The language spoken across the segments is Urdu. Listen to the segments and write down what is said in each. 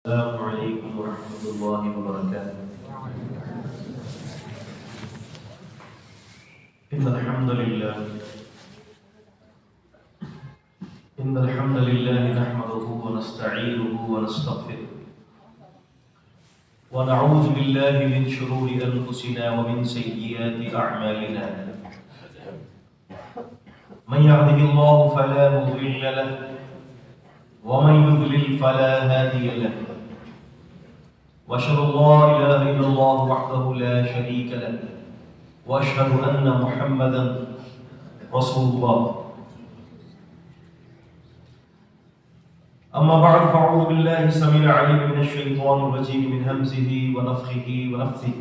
السلام عليكم ورحمة الله وبركاته. إن الحمد لله نحمده ونستعينه ونستغفره ونعوذ بالله من شرور أنفسنا ومن سيئات أعمالنا. من يهده الله فلا مضل له ومن يضلل فلا هادي له. وأشهد أن لا إله إلا الله وحده لا شريك له وأشهد أن محمدا رسول الله. أما بعد فأعوذ بالله السميع العليم من الشيطان الرجيم من همزه ونفخه ونفثه.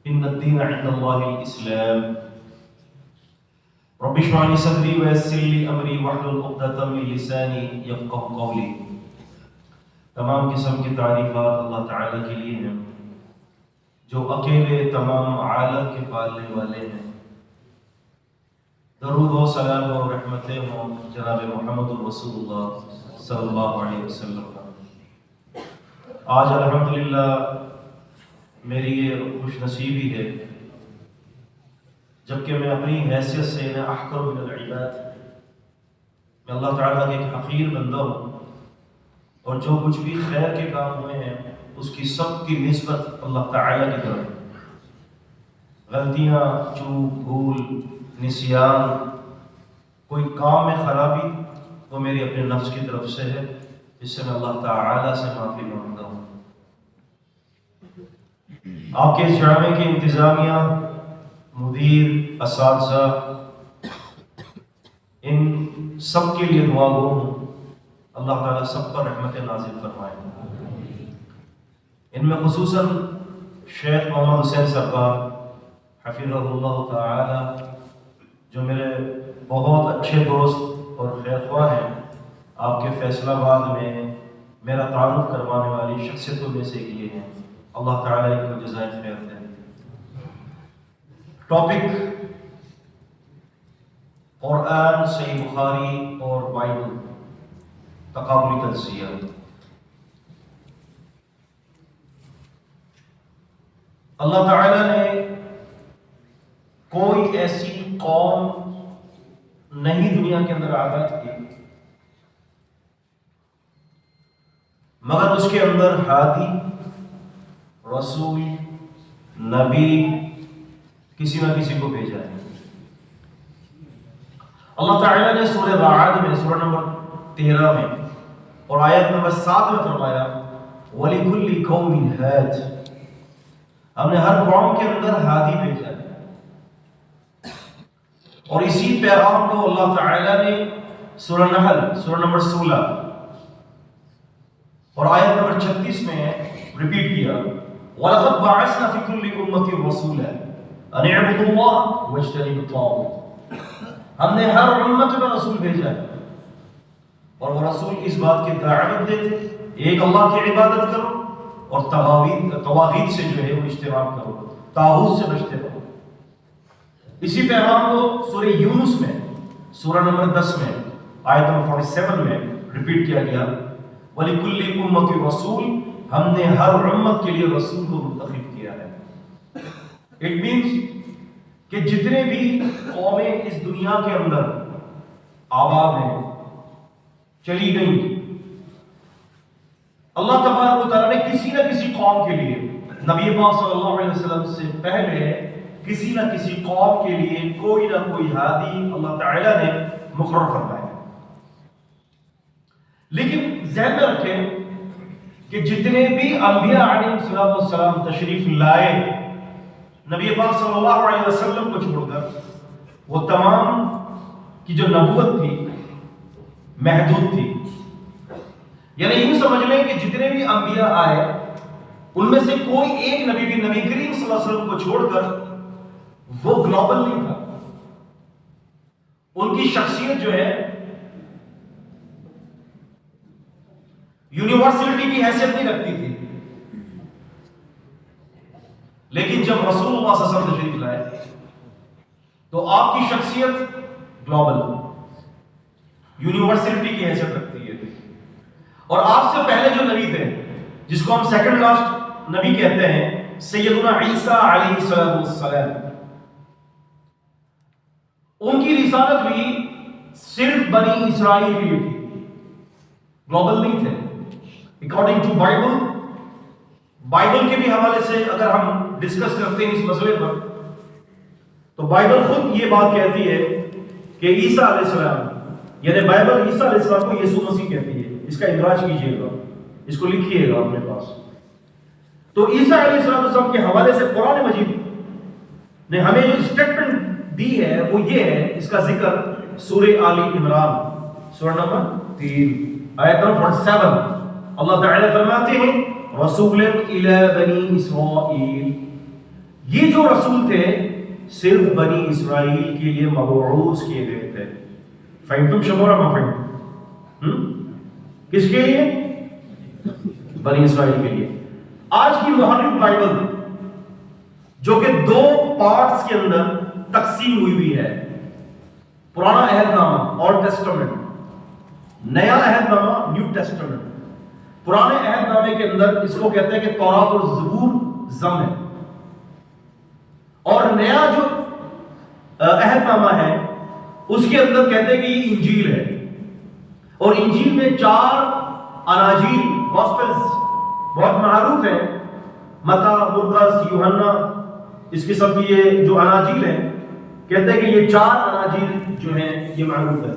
إن الدين عند الله الإسلام. رب اشرح لي صدري ويسر لي أمري واحلل عقدة من لساني يفقهوا قولي. تمام قسم کی تعریفات اللہ تعالیٰ کے لیے ہیں جو اکیلے تمام عالم کے پالنے والے ہیں. درود و سلام و رحمتیں ہوں جناب محمد الرسول اللہ صلی اللہ علیہ وسلم کا. آج الحمدللہ میری یہ خوش نصیبی ہے جبکہ میں اپنی حیثیت سے نہ احقر من العباد، میں اللہ تعالیٰ کے ایک حقیر بندہ ہوں اور جو کچھ بھی خیر کے کام ہوئے ہیں اس کی سب کی نسبت اللہ تعالیٰ کی طرف. غلطیاں، چوک، بھول، نسیان، کوئی کام میں خرابی وہ میری اپنے نفس کی طرف سے ہے، جس سے میں اللہ تعالیٰ سے معافی مانگتا ہوں. آپ کے اس جامعے کی انتظامیہ، مدیر، اساتذہ، ان سب کے لیے دعا گو ہوں اللہ تعالیٰ سب پر رحمت نازل فرمائے. ان میں خصوصاً شیخ محمد حسین سرکار حفظہ اللہ تعالی جو میرے بہت اچھے دوست اور خیر خواہ ہیں، آپ کے فیصلہ آباد میں میرا تعارف کروانے والی شخصیتوں میں سے ایک یہ ہیں. اللہ تعالیٰ ان کو جزائے خیر دے. ٹاپک قرآن، صحیح بخاری اور بائبل، تقابلی تجزیہ. اللہ تعالیٰ نے کوئی ایسی قوم نہیں دنیا کے اندر آباد کی مگر اس کے اندر ہادی، رسول، نبی کسی نہ کسی کو بھیجا ہے. اللہ تعالیٰ نے سورہ رعد میں سورہ نمبر 13 میں اور آیت نمبر 7 میں فرمایا وَلِكُلِّ قَوْمٍ هَادٍ، ہم نے ہر قوم کے اندر ہادی بھیجا ہے. اور اسی پیغام کو اللہ تعالیٰ نے سورہ نحل سورہ نمبر 16 اور آیت نمبر 36 میں ریپیٹ کیا وَلَقَدْ بَعَثْنَا فِي كُلِّ أُمَّةٍ رَسُولًا أَنِ اعْبُدُوا اللَّهَ وَاجْتَنِبُوا الطَّاغُوتَ. ہم نے ہر امت میں رسول بھیجا ہے اور وہ رسول اس بات کی دعوت دیتے ایک اللہ کی عبادت کرو اور طواغیت سے جو ہے وہ اجتناب کرو، طاغوت سے بچتے رہو. اسی پیغام کو سورہ یونس میں سورہ نمبر 10 میں آیت نمبر 47 میں ریپیٹ کیا گیا وَلِكُلِّ أُمَّةٍ رَسُولٌ، ہم نے ہر امت کے لیے رسول کو منتخب کیا ہے. اٹ مینس کہ جتنے بھی قومیں اس دنیا کے اندر آباد ہیں، چلی گئی، اللہ تبارک و تعالیٰ نے کسی نہ کسی قوم کے لیے نبی پاک صلی اللہ علیہ وسلم سے پہلے کسی نہ کسی قوم کے لیے کوئی نہ کوئی ہادی اللہ تعالیٰ نے مقرر فرمایا. لیکن ذہن میں رکھیں کہ جتنے بھی انبیاء علیہ السلام تشریف لائے نبی پاک صلی اللہ علیہ وسلم کو چھوڑ کر، وہ تمام کی جو نبوت تھی محدود تھی. یعنی یوں سمجھ لیں کہ جتنے بھی انبیاء آئے ان میں سے کوئی ایک نبی بھی نبی کریم صلی اللہ علیہ وسلم کو چھوڑ کر وہ گلوبل نہیں تھا. ان کی شخصیت جو ہے یونیورسلٹی کی حیثیت نہیں رکھتی تھی. لیکن جب رسول اللہ صلی اللہ علیہ وسلم تشریف لائے تو آپ کی شخصیت گلوبل، یونیورسلٹی کی حیثیت رکھتی ہے. اور آپ سے پہلے جو نبی تھے جس کو ہم سیکنڈ لاسٹ نبی کہتے ہیں، سیدنا عیسیٰ علیہ السلام، ان کی رسالت بھی صرف بنی اسرائیل کے لیے تھی، گلوبل نہیں تھے۔ اکارڈنگ ٹو بائبل کے بھی حوالے سے اگر ہم ڈسکس کرتے ہیں اس مسئلے پر، تو بائبل خود یہ بات کہتی ہے کہ عیسیٰ علیہ السلام، یعنی بائبل عیسیٰ علیہ السلام کو یسوع مسیح کہتی ہے۔ اس کا اندراج کیجئے گا، اس کو لکھیے گا اپنے پاس۔ تو عیسیٰ علیہ السلام کے حوالے سے قرآن مجید نے ہمیں جو اسٹیٹمنٹ دی ہے وہ یہ ہے، اس کا ذکر سورہ آل عمران سورہ نمبر 3 آیت نمبر 47، اللہ تعالیٰ فرماتے ہیں رسول الی بنی اسرائیل، یہ جو رسول تھے صرف بنی اسرائیل کے لیے مبعوث کیے گئے تھے۔ فہمتم شمورا ما فہمتم؟ کس کے لیے؟ بنی اسرائیل کے لیے۔ آج کی محرف بائبل جو کہ دو پارٹس کے اندر تقسیم ہوئی ہے، پرانا عہد نامہ اولڈ ٹیسٹمنٹ، نیا عہد نامہ نیو ٹیسٹمنٹ۔ پرانے عہد نامے کے اندر اس کو کہتے ہیں کہ تورات اور زبور ضم ہے، اور نیا جو عہد نامہ ہے اس کے اندر کہتے ہیں کہ یہ انجیل ہے، اور انجیل میں 4 اناجیل گاسپلز بہت معروف ہیں، متی، مرقس، یوحنا، اس قسم کی یہ جو اناجیل ہیں، کہتے ہیں کہ یہ 4 اناجیل جو ہیں یہ معروف ہے۔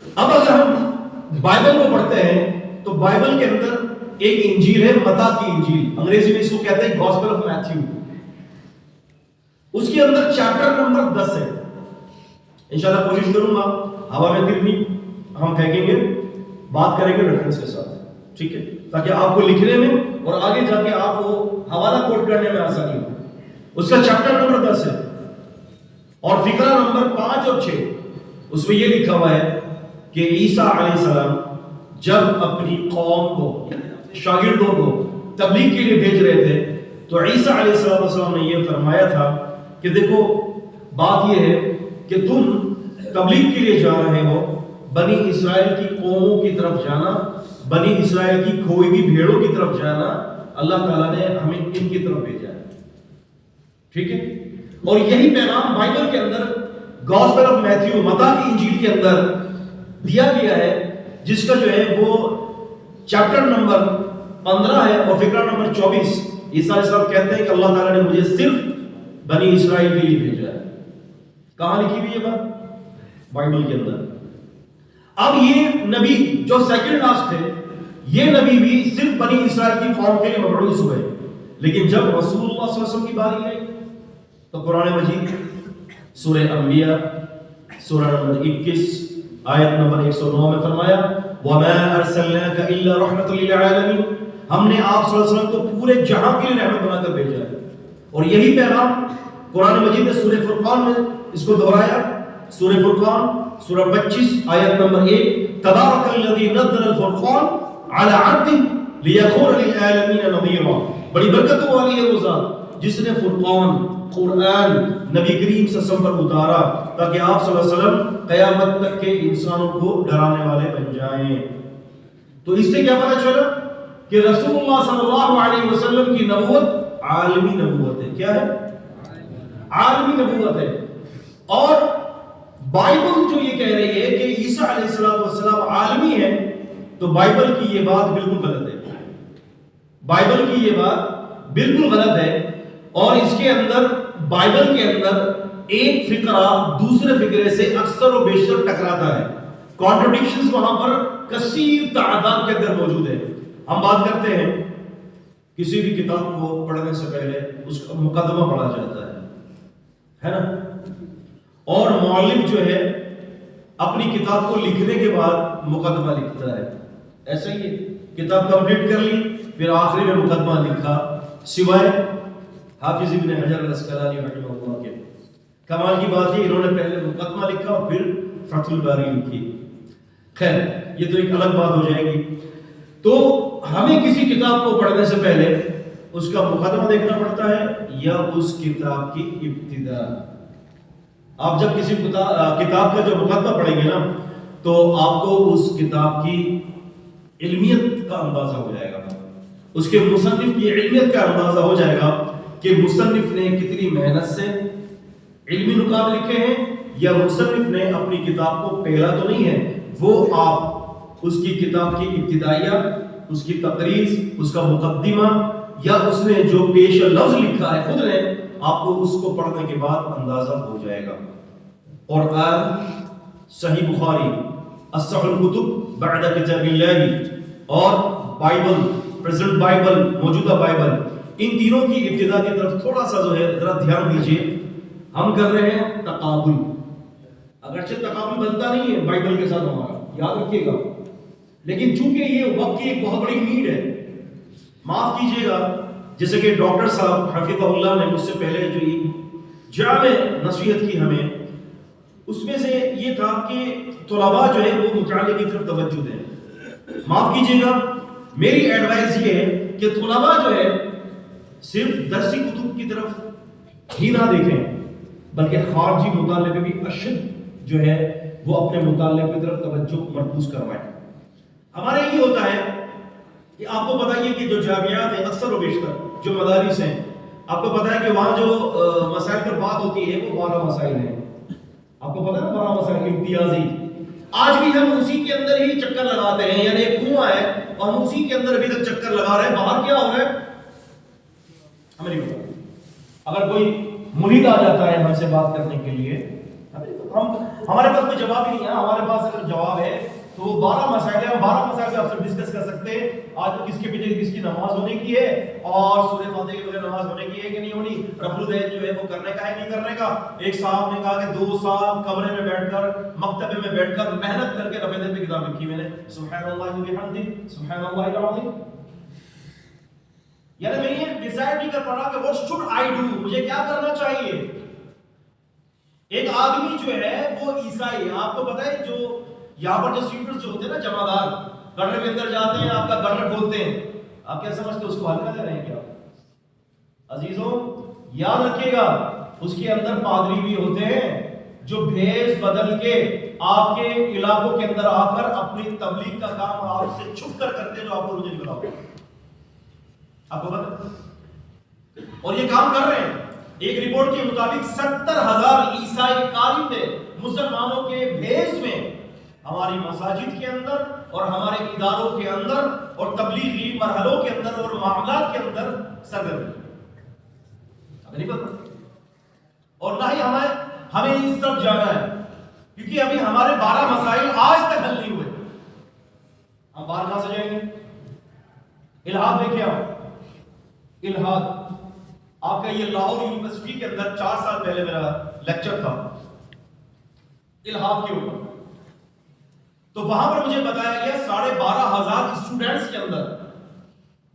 اب اگر ہم بائبل کو پڑھتے ہیں تو بائبل کے اندر ایک انجیل ہے، متی کی انجیل، انگریزی میں اس کو کہتے ہیں گاسپل آف میتھیو۔ اس کے اندر چیپٹر نمبر 10 ہے۔ انشاءاللہ کوشش کروں گا ہوا میں تیر نہیں ہم پھینکیں گے، بات کریں گے ریفرنس کے ساتھ، ٹھیک ہے، تاکہ آپ کو لکھنے میں اور آگے جا کے آپ کو حوالہ کوٹ کرنے میں آسانی ہو۔ اس کا چیپٹر نمبر 10 ہے، اور فقرہ نمبر 5 اور 6 اس میں یہ لکھا ہوا ہے کہ عیسیٰ علیہ السلام جب اپنی قوم کو، شاگردوں کو تبلیغ کے لیے بھیج رہے تھے، تو عیسیٰ علیہ السلام نے یہ فرمایا تھا کہ دیکھو بات یہ ہے کہ تم تبلیغ کے لیے جا رہے ہو، بنی اسرائیل کی قوموں کی طرف جانا، بنی اسرائیل کی کھوئی ہوئی بھیڑوں کی طرف جانا، اللہ تعالیٰ نے ہمیں ان کی طرف بھیجا ہے، ٹھیک ہے۔ اور یہی پیغام بائبل کے اندر گاسپل آف میتھیو، متی کی انجیل کے اندر دیا گیا ہے، جس کا جو ہے وہ چیپٹر نمبر 15 ہے اور فقرہ نمبر 24۔ عیسیٰ علیہ السلام کہتے ہیں کہ اللہ تعالیٰ نے مجھے صرف بنی اسرائیل کے لیے بھیجا ہے۔ کہاں لکھی ہوئی ہے بات؟ بائبل کے اندر۔ اب یہ نبی جو سیکنڈ لاسٹ تھے، یہ نبی بھی صرف بنی اسرائیل کی قوم کے لیے مبعوث ہوئے، لیکن جب رسول اللہ صلی اللہ علیہ وسلم کی باری آئی تو قرآن مجید سورہ انبیاء سورہ نمبر 21 آیت نمبر 109 میں فرمایا وَمَا أَرْسَلْنَاكَ إِلَّا رَحْمَةً لِلْعَالَمِينَ، ہم نے آپ صلی اللہ علیہ وسلم کو پورے جہاں کے لیے رحمت بنا کر بھیجا ہے۔ اور یہی پیغام قرآن مجید نے سورہ فرقان میں اس کو دہرایا، سورہ فرقان سورہ 25 آیت نمبر 1، تبارک الذی نزل الفرقان علی عبدہ لیکون للعالمین نذیرا، بڑی برکتوں والی ہے وہ ذات جس نے فرقان قرآن نبی کریم صلی اللہ علیہ وسلم پر اتارا تاکہ آپ صلی اللہ علیہ وسلم قیامت تک کے انسانوں کو ڈرانے والے بن جائیں۔ تو اس سے کیا پتہ چلا کہ رسول اللہ صلی اللہ علیہ وسلم کی نبوت عالمی نبوت ہے۔ کیا ہے؟ عالمی نبوت ہے۔ اور بائبل جو یہ کہہ رہی ہے کہ عیسیٰ علیہ السلام عالمی ہے، تو بائبل کی یہ بات بالکل غلط ہے۔ بائبل کی یہ بات بالکل غلط ہے، اور اس کے اندر بائبل کے اندر ایک فقرہ دوسرے فقرے سے اکثر و بیشتر ٹکراتا ہے، کانٹرڈکشنز وہاں پر کثیر تعداد کے اندر موجود ہے۔ ہم بات کرتے ہیں کسی بھی کتاب کو پڑھنے سے پہلے اس کا مقدمہ پڑھا جاتا ہے نا، اور مؤلف جو ہے اپنی کتاب کو لکھنے کے بعد مقدمہ لکھتا ہے، ایسا ہی ہے، کتاب کمپلیٹ کر لی پھر آخری میں مقدمہ لکھا، سوائے حافظ ابن حجر الاسقلانی رحمہ اللہ کے۔ کمال کی بات ہے انہوں نے پہلے مقدمہ لکھا اور پھر فتح الباری لکھی۔ خیر یہ تو ایک الگ بات ہو جائے گی۔ تو ہمیں کسی کتاب کو پڑھنے سے پہلے اس کا مقدمہ دیکھنا پڑتا ہے یا اس کتاب کی ابتدا۔ آپ جب کسی کتاب کا جو مقدمہ پڑھیں گے نا، تو آپ کو اس کتاب کی علمیت کا اندازہ ہو جائے گا، اس کے مصنف کی علمیت کا اندازہ ہو جائے گا کہ مصنف نے کتنی محنت سے علمی نکات لکھے ہیں، یا مصنف نے اپنی کتاب کو پہلا تو نہیں ہے، وہ آپ اس کی کتاب کی ابتدائیہ، اس کی تقریض، اس کا مقدمہ، یا اس نے جو پیش لفظ لکھا ہے خود نے، آپ کو اس کو پڑھنے کے بعد اندازہ ہو جائے گا۔ اور صحیح بخاری، اصح الکتب بعد کتاب اللہ، اور بائبل، پریزنٹ بائبل، موجودہ بائبل، ان تینوں کی ابتدا کی طرف تھوڑا سا جو ہے ذرا دھیان دیجیے۔ ہم کر رہے ہیں تقابل، اگرچہ تقابل بنتا نہیں ہے بائبل کے ساتھ ہمارا، یاد رکھیے گا، لیکن چونکہ یہ وقت کی ایک بہت بڑی نیڈ ہے، معاف کیجیے گا، جیسے کہ ڈاکٹر صاحب حفظہ اللہ نے مجھ سے پہلے جو جامع نصیحت کی ہمیں، اس میں سے یہ تھا کہ طلباء جو ہے وہ مطالعے کی طرف توجہ دیں۔ معاف کیجیے گا، میری ایڈوائز یہ ہے کہ طلباء جو ہے صرف درسی کتب کی طرف ہی نہ دیکھیں، بلکہ خارجی مطالعے پہ بھی اشد جو ہے وہ اپنے مطالعے کی طرف توجہ مرکوز کروائیں۔ ہمارے یہ ہوتا ہے کہ آپ کو پتہ ہی ہے کہ جو جامعات ہیں اکثر و بیشتر جو مدارس ہیں، آپ کو پتہ ہے کہ وہاں جو مسائل پر بات ہوتی ہے وہ 12 مسائل ہیں۔ آپ کو پتہ ہے 12 مسائل امتیازی، آج بھی ہم اسی کے اندر ہی چکر لگاتے ہیں، یعنی ایک کنواں ہے اور ہم اسی کے اندر ابھی تک چکر لگا رہے ہیں، باہر کیا ہو رہا ہے ہمیں نہیں پتا۔ اگر کوئی مرید آ جاتا ہے ہم سے بات کرنے کے لیے، ہمارے پاس کوئی جواب ہی نہیں ہے، ہمارے پاس اگر جواب ہے تو وہ 12 مسائل ہیں، 12 مسائل سے آپ سے ڈسکس کر سکتے ہیں آج کس کے پیچھے کس کی نماز ہونے کی ہے، اور سورہ فاتحہ کے بغیر نماز ہونے کی ہے کہ نہیں ہونی، رفع الدین جو ہے وہ کرنے کا ہے نہیں کرنے کا۔ ایک صاحب نے کہا کہ 2 سال کمرے میں بیٹھ کر، مکتبے میں بیٹھ کر محنت کر کے رفع الدین پہ کتاب لکھی میں نے، سبحان اللہ و بحمدہ سبحان اللہ العظیم۔ یعنی میں یہ ڈیسائیڈ نہیں کر پا رہا کہ what should I do، مجھے کیا کرنا چاہیے۔ ایک آدمی جو ہے وہ عیسائی، آپ کو پتہ ہے جو یہاں پر جو سویپرز جو ہوتے ہیں نا، جمعدار، گٹر کے اندر جاتے ہیں، آپ کا گٹر کھولتے ہیں، آپ کیا سمجھتے ہیں اس کو ہلکا دے رہے ہیں کیا؟ عزیزوں یاد رکھیے گا، اس کے اندر پادری بھی ہوتے ہیں جو بھیس بدل کے آپ کے علاقوں کے اندر آ کر اپنی تبلیغ کا کام آپ سے چھپ کر کرتے ہیں، جو آپ کو مجھے نہیں پتا، آپ کو پتہ، اور یہ کام کر رہے ہیں۔ ایک رپورٹ کے مطابق 70,000 عیسائی قاری تھے مسلمانوں کے بھیس میں ہماری مساجد کے اندر اور ہمارے اداروں کے اندر اور تبلیغی مرحلوں کے اندر اور معاملات کے اندر سرگرم، ہمیں نہیں پتا، اور نہ ہی ہمیں اس طرف جانا ہے، کیونکہ ابھی ہمارے 12 مسائل آج تک حل نہیں ہوئے۔ ہم باہر کہاں سے جائیں گے؟ الہاد دیکھیں آپ، الہاد، آپ کا یہ لاہور یونیورسٹی کے اندر 4 سال پہلے میرا لیکچر تھا الہاد کے اوپر، تو وہاں پر مجھے بتایا گیا 12,500 اسٹوڈنٹس کے اندر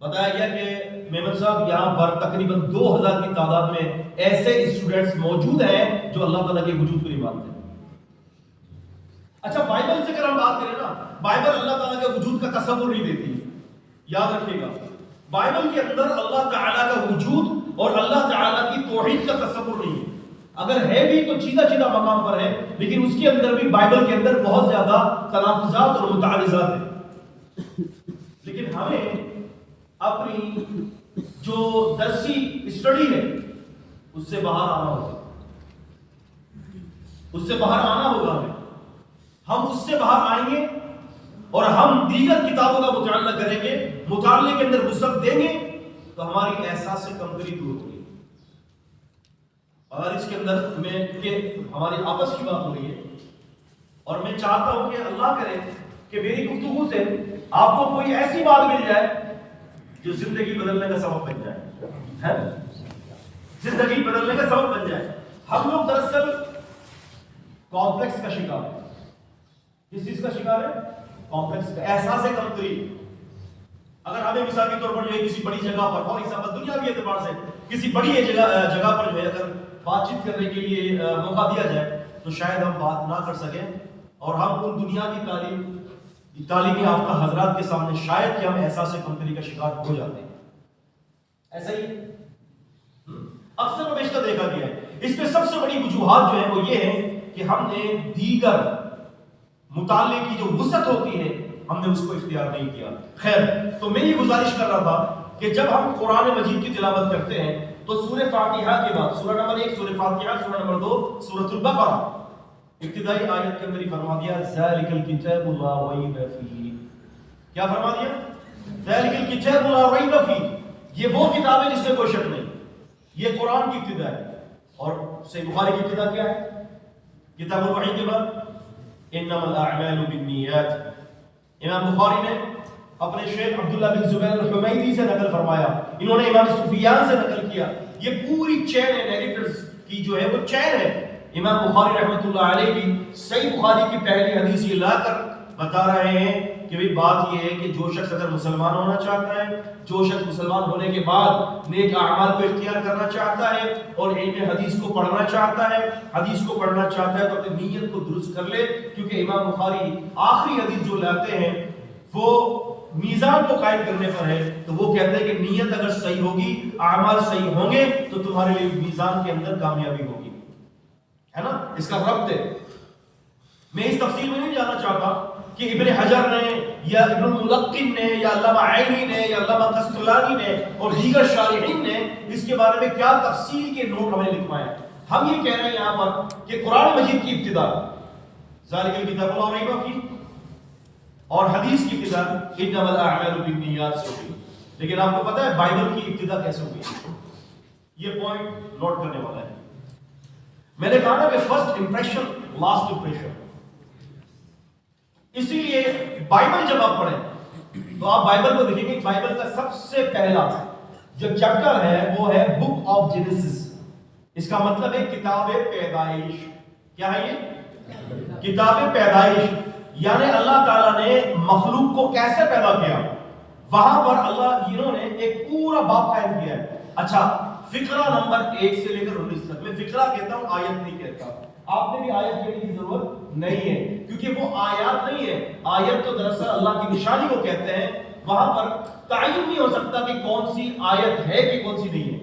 بتایا گیا کہ محمد صاحب یہاں پر تقریباً 2,000 کی تعداد میں ایسے اسٹوڈنٹس موجود ہیں جو اللہ تعالیٰ کے وجود کو نہیں مانتے۔ اچھا بائبل سے اگر ہم بات کریں نا، بائبل اللہ تعالیٰ کے وجود کا تصور نہیں دیتی، یاد رکھیے گا، بائبل کے اندر اللہ تعالیٰ کا وجود اور اللہ تعالیٰ کی توحید کا تصور نہیں ہے، اگر ہے بھی تو چیدہ مقام پر ہے، لیکن اس کے اندر بھی بائبل کے اندر بہت زیادہ تناقضات اور متعارضات ہیں۔ لیکن ہمیں اپنی جو درسی اسٹڈی ہے اس سے باہر آنا ہوگا، اس سے باہر آنا ہوگا، ہم اس سے باہر آئیں گے اور ہم دیگر کتابوں کا مطالعہ کریں گے، مطالعے کے اندر وسعت دیں گے تو ہماری احساس سے کمتری دور ہوگی۔ اور اس کے اندر میں، کیونکہ ہماری آپس کی بات ہو رہی ہے اور میں چاہتا ہوں کہ اللہ کرے کہ میری گفتگو سے آپ کو کوئی ایسی بات مل جائے جو زندگی بدلنے کا سبب بن جائے، زندگی بدلنے کا سبب بن جائے۔ ہم لوگ دراصل کمپلیکس کا شکار ہے۔ کس چیز کا شکار ہے؟ کمپلیکس کا، احساس کمتری۔ اگر ہمیں مثال کے طور پر جو ہے کسی بڑی جگہ پر، فار ایگزامپل دنیاوی اعتبار سے کسی بڑی جگہ پر جو ہے اگر بات چیت کرنے کے لیے موقع دیا جائے تو شاید ہم بات نہ کر سکیں، اور ہم ان دنیا کی تعلیمی یافتہ حضرات کے سامنے شاید کہ ہم احساس کمتری کا شکار ہو جاتے ہیں۔ ایسا ہی اکثر و بیشتر دیکھا گیا ہے۔ اس میں سب سے بڑی وجوہات جو ہیں وہ یہ ہے کہ ہم نے دیگر مطالعے کی جو وسعت ہوتی ہے ہم نے اس کو اختیار نہیں کیا. خیر، تو میں یہ گزارش کر رہا تھا کہ جب ہم قرآن مجید کی تلاوت کرتے ہیں تو سورہ فاتحہ کے بعد سورہ نمبر 1 سورہ فاتحہ، سورہ نمبر 2 سورۃ البقرہ، ابتدائی آیت کے اندر ہی فرما دیا ذالک الکتاب لا ریب فیہ. کیا فرما دیا؟ ذالک الکتاب لا ریب فیہ، یہ وہ کتاب ہے جس میں کوئی شک نہیں. یہ قرآن کی ابتدا ہے. اور صحیح بخاری کی ابتدا کیا ہے؟ کتاب الوحی کے بعد انما الاعمال بالنیات. امام بخاری نے اپنے شیخ عبداللہ بن زبیر الحمیدی سے نقل فرمایا، انہوں نے امام سفیان سے نقل کیا. یہ پوری چین ہے نیریٹرز کی، جو ہے وہ چین ہے. امام بخاری رحمۃ اللہ علیہ بھی صحیح بخاری کی پہلی حدیث یہ لا کر بتا رہے ہیں کہ بھی بات یہ ہے کہ جو شخص اگر مسلمان ہونا چاہتا ہے، جو شخص مسلمان ہونے کے بعد نیک اعمال کو اختیار کرنا چاہتا ہے اور علم حدیث کو پڑھنا چاہتا ہے، حدیث کو پڑھنا چاہتا ہے، تو اپنی نیت کو درست کر لے. کیونکہ امام بخاری آخری حدیث جو لاتے ہیں وہ میزان کو قائم کرنے پر ہے. تو وہ کہتے ہیں کہ نیت اگر صحیح ہوگی، اعمال صحیح ہوں گے تو تمہارے لیے میزان کے اندر کامیابی ہوگی. ہے نا، اس کا ربط ہے. میں اس تفصیل میں نہیں جانا چاہتا کہ ابن حجر نے یا ابن الملقن نے یا علامہ عینی نے یا علامہ قسطلانی نے اور دیگر شارحین نے اس کے بارے میں کیا تفصیل کے نوٹ ہمیں لکھوائے ہیں. ہم یہ کہہ رہے ہیں یہاں پر کہ قرآن مجید کی ابتدا ذالک الکتاب لا ریب فیہ اور حدیث کی ابتدا انما الاعمال بالنیات سے ہوئی. لیکن آپ کو پتہ ہے بائبل کی ابتدا کیسے ہوئی؟ یہ پوائنٹ نوٹ کرنے والا ہے. میں نے کہا نا کہ فرسٹ امپریشن لاسٹ امپریشن. اسی لیے بائبل جب آپ پڑھیں تو آپ بائبل کو دیکھیں گے. بائبل کا سب سے پہلا جو چیپٹر ہے وہ ہے بک آف جینیسس. اس کا مطلب ہے کتاب پیدائش. کیا ہے یہ؟ کتاب پیدائش. یعنی اللہ تعالیٰ نے مخلوق کو کیسے پیدا کیا، وہاں پر اللہ انہوں نے ایک پورا باب قائم کیا ہے. اچھا، فقرہ نمبر 1 سے لے کر 19 تک. میں فقرہ کہتا ہوں، آیت نہیں کہتا. آپ نے بھی آیت کہنے کی ضرورت نہیں ہے کیونکہ وہ آیات نہیں ہے. آیت تو دراصل اللہ کی نشانی کو کہتے ہیں. وہاں پر تعین نہیں ہو سکتا کہ کون سی آیت ہے کہ کون سی نہیں ہے.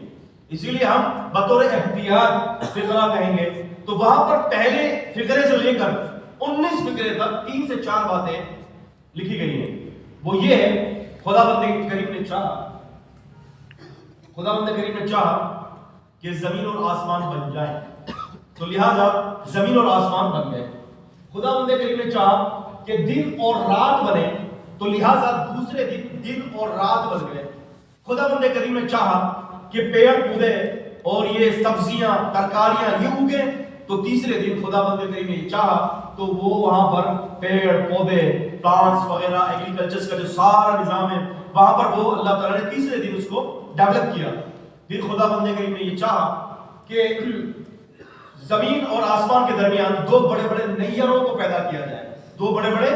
اسی لیے ہم بطور احتیاط فقرہ کہیں گے. تو وہاں پر پہلے فقرے سے لے کر 19 فقرے تک 3 سے 4 باتیں لکھی گئی ہیں. وہ یہ ہے خداوند کریم نے چاہا کہ زمین اور آسمان بن جائیں، تو لہذا زمین اور آسمان بن گئے. خداوند کریم نے چاہا کہ دن اور رات بنے، تو لہذا دوسرے دن دن اور رات بن گئے. خداوند کریم نے چاہا کہ پیڑ پودے اور یہ سبزیاں ترکاریاں یہ اگے، تو تیسرے دن خداوند کریم نے چاہا تو وہ وہاں پر پیڑ پودے پلانٹس وغیرہ ایگریکلچر کا جو سارا نظام ہے وہاں پر وہ اللہ تعالیٰ نے تیسرے دن اس کو ڈیولپ کیا. پھر خداوند کریم نے یہ چاہا کہ زمین اور آسمان کے درمیان 2 بڑے بڑے نیروں کو پیدا کیا جائے. 2 بڑے بڑے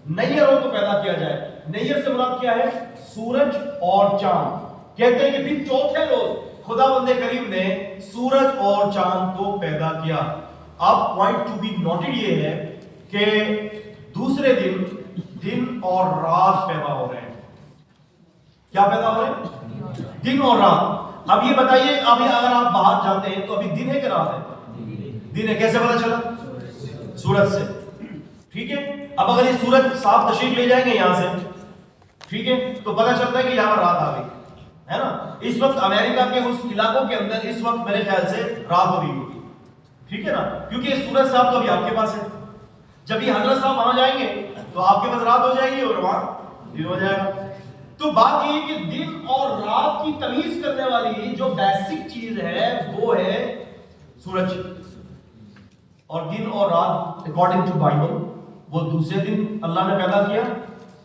نیروں کو پیدا کیا جائے. نیر سے مراد کیا ہے؟ سورج اور چاند. کہتے ہیں کہ پھر چوتھے روز خداوند کریم نے سورج اور چاند کو پیدا کیا. اب پوائنٹ ٹو بی نوٹڈ یہ ہے کہ دوسرے دن دن اور رات پیدا ہو رہے ہیں. کیا پیدا ہو رہے ہیں؟ دن اور رات. اب یہ بتائیے، ابھی اگر آپ باہر جاتے ہیں تو ابھی دن ہے کہ رات ہے؟ دن ہے. کیسے پتا چلا؟ سورج سے. ٹھیک ہے. اب اگر یہ سورج صاف تشریف لے جائیں گے یہاں سے، ٹھیک ہے، تو پتا چلتا ہے کہ یہاں پر رات آ گئی ہے نا. اس وقت امریکہ کے اس علاقوں کے اندر اس وقت میرے خیال سے رات ہو رہی ہوگی. ٹھیک ہے نا، کیونکہ یہ سورج صاحب تو ابھی آپ کے پاس ہے. جب یہ حضرت صاحب وہاں جائیں گے تو آپ کے پاس رات ہو جائے گی اور وہاں دن ہو جائے گا. تو بات یہ کہ دن اور رات کی تمیز کرنے والی جو بیسک چیز ہے وہ ہے سورج. اور دن اور رات اکارڈنگ ٹو بائبل وہ دوسرے دن اللہ نے پیدا کیا.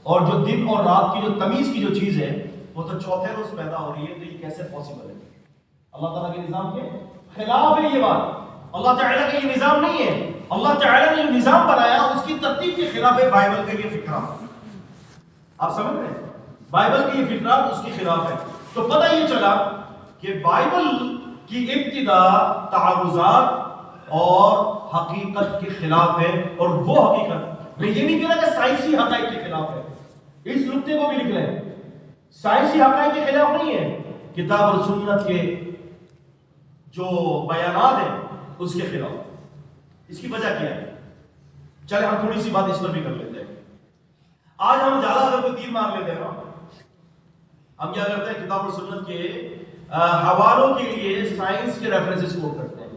اور جو دن اور رات کی جو تمیز کی جو چیز ہے وہ تو چوتھے روز پیدا ہو رہی ہے. تو یہ کیسے پاسبل ہے؟ اللہ تعالیٰ کے نظام کے خلاف ہے یہ بات. اللہ تعالیٰ کا یہ نظام نہیں ہے. اللہ تعالیٰ نے جو نظام بنایا اس کی ترتیب کے خلاف ہے. بائبل کا یہ فقرہ آپ سمجھ رہے ہیں؟ بائبل کی یہ فقرہ اس کے خلاف ہے. تو پتہ یہ چلا کہ بائبل کی ابتدا تعارضات اور حقیقت کے خلاف ہے. اور وہ حقیقت، میں یہ نہیں کہہ رہا کہ سائنسی حقائق کے خلاف ہے. اس نقطے کو بھی لکھ لیں، سائنسی حقائق کے خلاف نہیں ہے. کتاب اور سنت کے جو بیانات ہیں اس کے خلاف. اس کی وجہ کیا ہے؟ چلے ہم تھوڑی سی بات اس پر بھی کر لیتے ہیں. آج ہم زیادہ اگر کوئی تیر مار لیتے ہیں نا، ہم کیا کرتے ہیں کتاب اور سنت کے حوالوں کے لیے سائنس کے ریفرنسز کوٹ کرتے ہیں.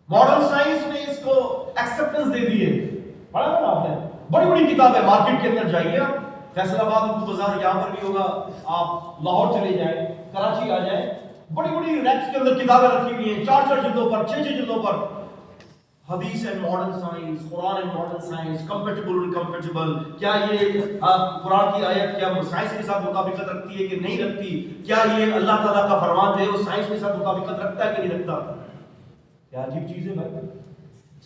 ماڈرن سائنس نے اس کو ایکسپٹنس دے دی ہے. پڑھا نا آپ نے، بڑی بڑی کتابیں مارکیٹ کے اندر جائیے آپ، فیصل آباد اردو بازار یہاں پر بھی ہوگا، آپ لاہور چلے جائیں، کراچی آ جائیں، بڑی بڑی ریکس کے اندر کتابیں رکھی ہوئی ہیں، 4 جلدوں پر، 6 جلدوں پر. حدیث and modern science, Quran and modern science, compatible incompatible, کیا یہ قرآن کی آیت کیا سائنس کے ساتھ مطابقت رکھتی ہے کہ نہیں رکھتی، کیا یہ اللہ تعالیٰ کا فرمان ہے وہ سائنس کے ساتھ مطابقت رکھتا ہے کہ نہیں رکھتا. کیا عجیب چیز ہے بھائی.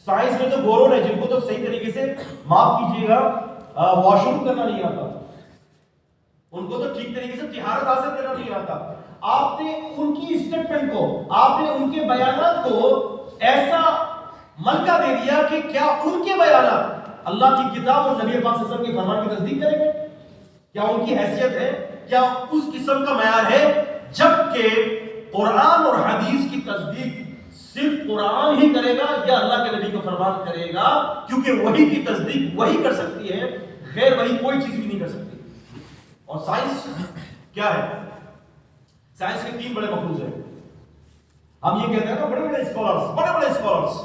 سائنس میں تو گوروں نے جن کو تو صحیح طریقے سے معاف کیجیے گا واش روم کرنا نہیں آتا، ان کو تو ٹھیک طریقے سے طہارت حاصل کرنا نہیں آتا. آپ نے ان کی اسٹیٹمنٹ کو، آپ نے ان کے بیانات کو ایسا ملکہ دے دیا کہ کیا ان کے بیانات اللہ کی کتاب اور نبی پاک صلی اللہ علیہ وسلم کے فرمان کی تصدیق کریں گے؟ کیا ان کی حیثیت ہے؟ کیا اس قسم کا معیار ہے؟ جبکہ قرآن اور حدیث کی تصدیق صرف قرآن ہی کرے گا یا اللہ کے نبی کا فرمان کرے گا، کیونکہ وہی کی تصدیق وہی کر سکتی ہے، غیر وہی کوئی چیز بھی نہیں کر سکتی. اور سائنس کیا ہے؟ سائنس کے 3 بڑے مفروض ہیں. ہم یہ کہتے ہیں نا بڑے بڑے اسکالرس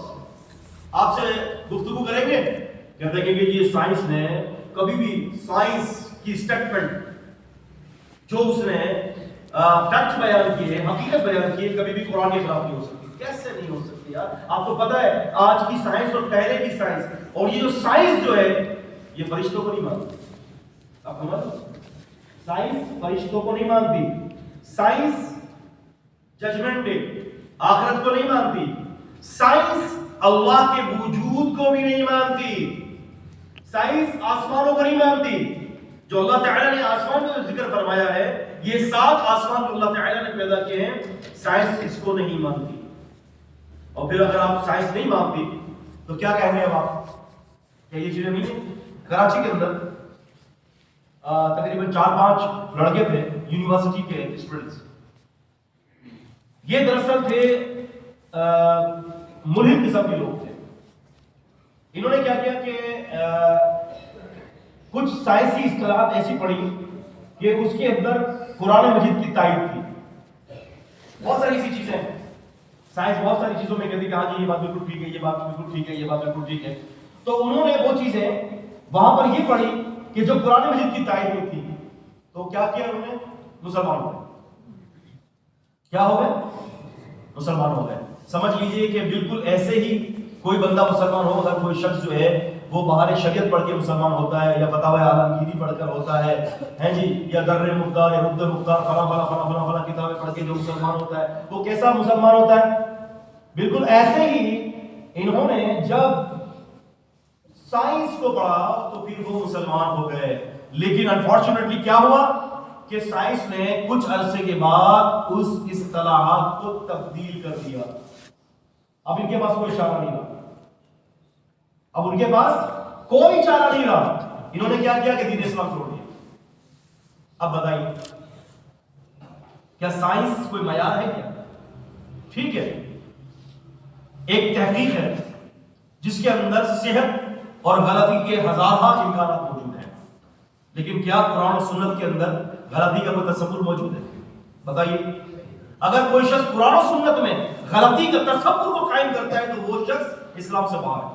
آپ سے گفتگو کریں گے، کہتے ہیں کہ یہ سائنس نے کبھی بھی سائنس کی اسٹیٹمنٹ جو اس نے فیکٹ بیان کیے، حقیقت بیان کیے، کبھی بھی قرآن کے خلاف نہیں ہو سکتی. کیسے نہیں ہو سکتی یار؟ آپ کو پتا ہے آج کی سائنس اور پہلے کی سائنس، اور یہ جو سائنس جو ہے یہ فرشتوں کو نہیں مانتی. آپ کو معلوم، سائنس فرشتوں کو نہیں مانتی، سائنس ججمنٹ ڈے آخرت کو نہیں مانتی، سائنس اللہ کے وجود کو بھی نہیں مانتی، سائنس آسمانوں کو نہیں مانتی. جو اللہ تعالیٰ نے آسمان کا ذکر فرمایا ہے، یہ 7 آسمان جو اللہ تعالیٰ نے پیدا کیے ہیں، سائنس اس کو نہیں مانتی. اور پھر اگر آپ سائنس نہیں مانتی تو کیا کہہ رہے ہیں آپ؟ کیا یہ چیزیں نہیں ہیں؟ کراچی کے اندر تقریباً 4-5 لڑکے تھے یونیورسٹی کے اسٹوڈنٹس. یہ دراصل تھے ملحد قسم کے لوگ تھے. انہوں نے کیا کیا کہ کچھ سائنسی اصطلاحات ایسی پڑھی کہ اس کے اندر قرآن مجید کی تائید تھی. بہت ساری ایسی چیزیں ہیں، سائنس بہت ساری چیزوں میں کہتی کہ ہاں جی یہ بات بالکل ٹھیک ہے، یہ بات بالکل ٹھیک ہے، یہ بات بالکل ٹھیک ہے. تو انہوں نے وہ چیزیں وہاں پر یہ پڑھی کہ جو قرآن مجید کی تائید میں تھی. تو کیا کیا انہوں نے؟ مسلمان ہو گئے. کیا ہو گئے؟ مسلمان ہو گئے. سمجھ لیجئے کہ بالکل ایسے ہی کوئی بندہ مسلمان ہو، اگر کوئی شخص جو ہے وہ باہر شریعت پڑھ کے مسلمان ہوتا ہے، یا فتاوی عالمگیری پڑھ کر ہوتا ہے جی، یا در مختار یا رد مختار فلاں فلاں فلاں فلاں فلاں کتابیں پڑھ کے جو مسلمان ہوتا ہے، وہ کیسا مسلمان ہوتا ہے؟ بالکل ایسے ہی انہوں نے جب سائنس کو پڑھا تو پھر وہ مسلمان ہو گئے. لیکن انفارچونیٹلی کیا ہوا کہ سائنس نے کچھ عرصے کے بعد اس اصطلاحات کو تبدیل کر دیا. اب ان کے پاس کوئی چارہ نہیں رہا، اب ان کے پاس کوئی چارہ نہیں رہا. انہوں نے کیا کیا کہ دین اسلام چھوڑ دیا. اب بتائیے کیا سائنس کوئی معیار ہے کیا؟ ٹھیک ہے، ایک تحقیق ہے جس کے اندر صحت اور غلطی کے ہزارہ امکانات موجود ہیں، لیکن کیا قرآن و سنت کے اندر غلطی کا کوئی تصور موجود ہے؟ بتائیے. اگر کوئی شخص قرآن و سنت میں غلطی کا تصور کو قائم کرتا ہے تو وہ شخص اسلام سے باہر ہے،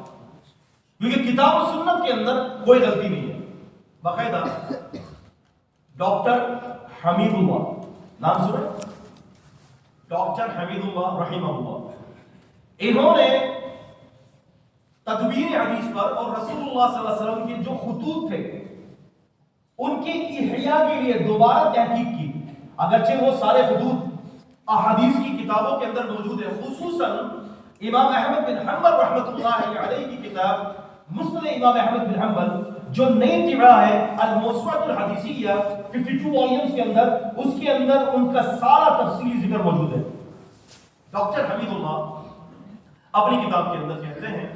کیونکہ کتاب و سنت کے اندر کوئی غلطی نہیں ہے. باقاعدہ ڈاکٹر حمید اللہ، نام سنا؟ ڈاکٹر حمید اللہ رحمہ اللہ، انہوں نے تدوین حدیث پر اور رسول اللہ صلی اللہ علیہ وسلم کے جو خطوط تھے ان کے احیاء کے لیے دوبارہ تحقیق کی. اگرچہ وہ سارے خطوط احادیث کی کتابوں کے اندر موجود ہیں، خصوصاً امام احمد بن حنبل رحمۃ اللہ علیہ کی کتاب مسند امام احمد بن حنبل جو نئی طبع ہے الموسوعۃ الحدیثیہ 52 والیومز کے اندر، اس کے اندر ان کا سارا تفصیلی ذکر موجود ہے. ڈاکٹر حمید اللہ اپنی کتاب کے اندر کہتے ہیں،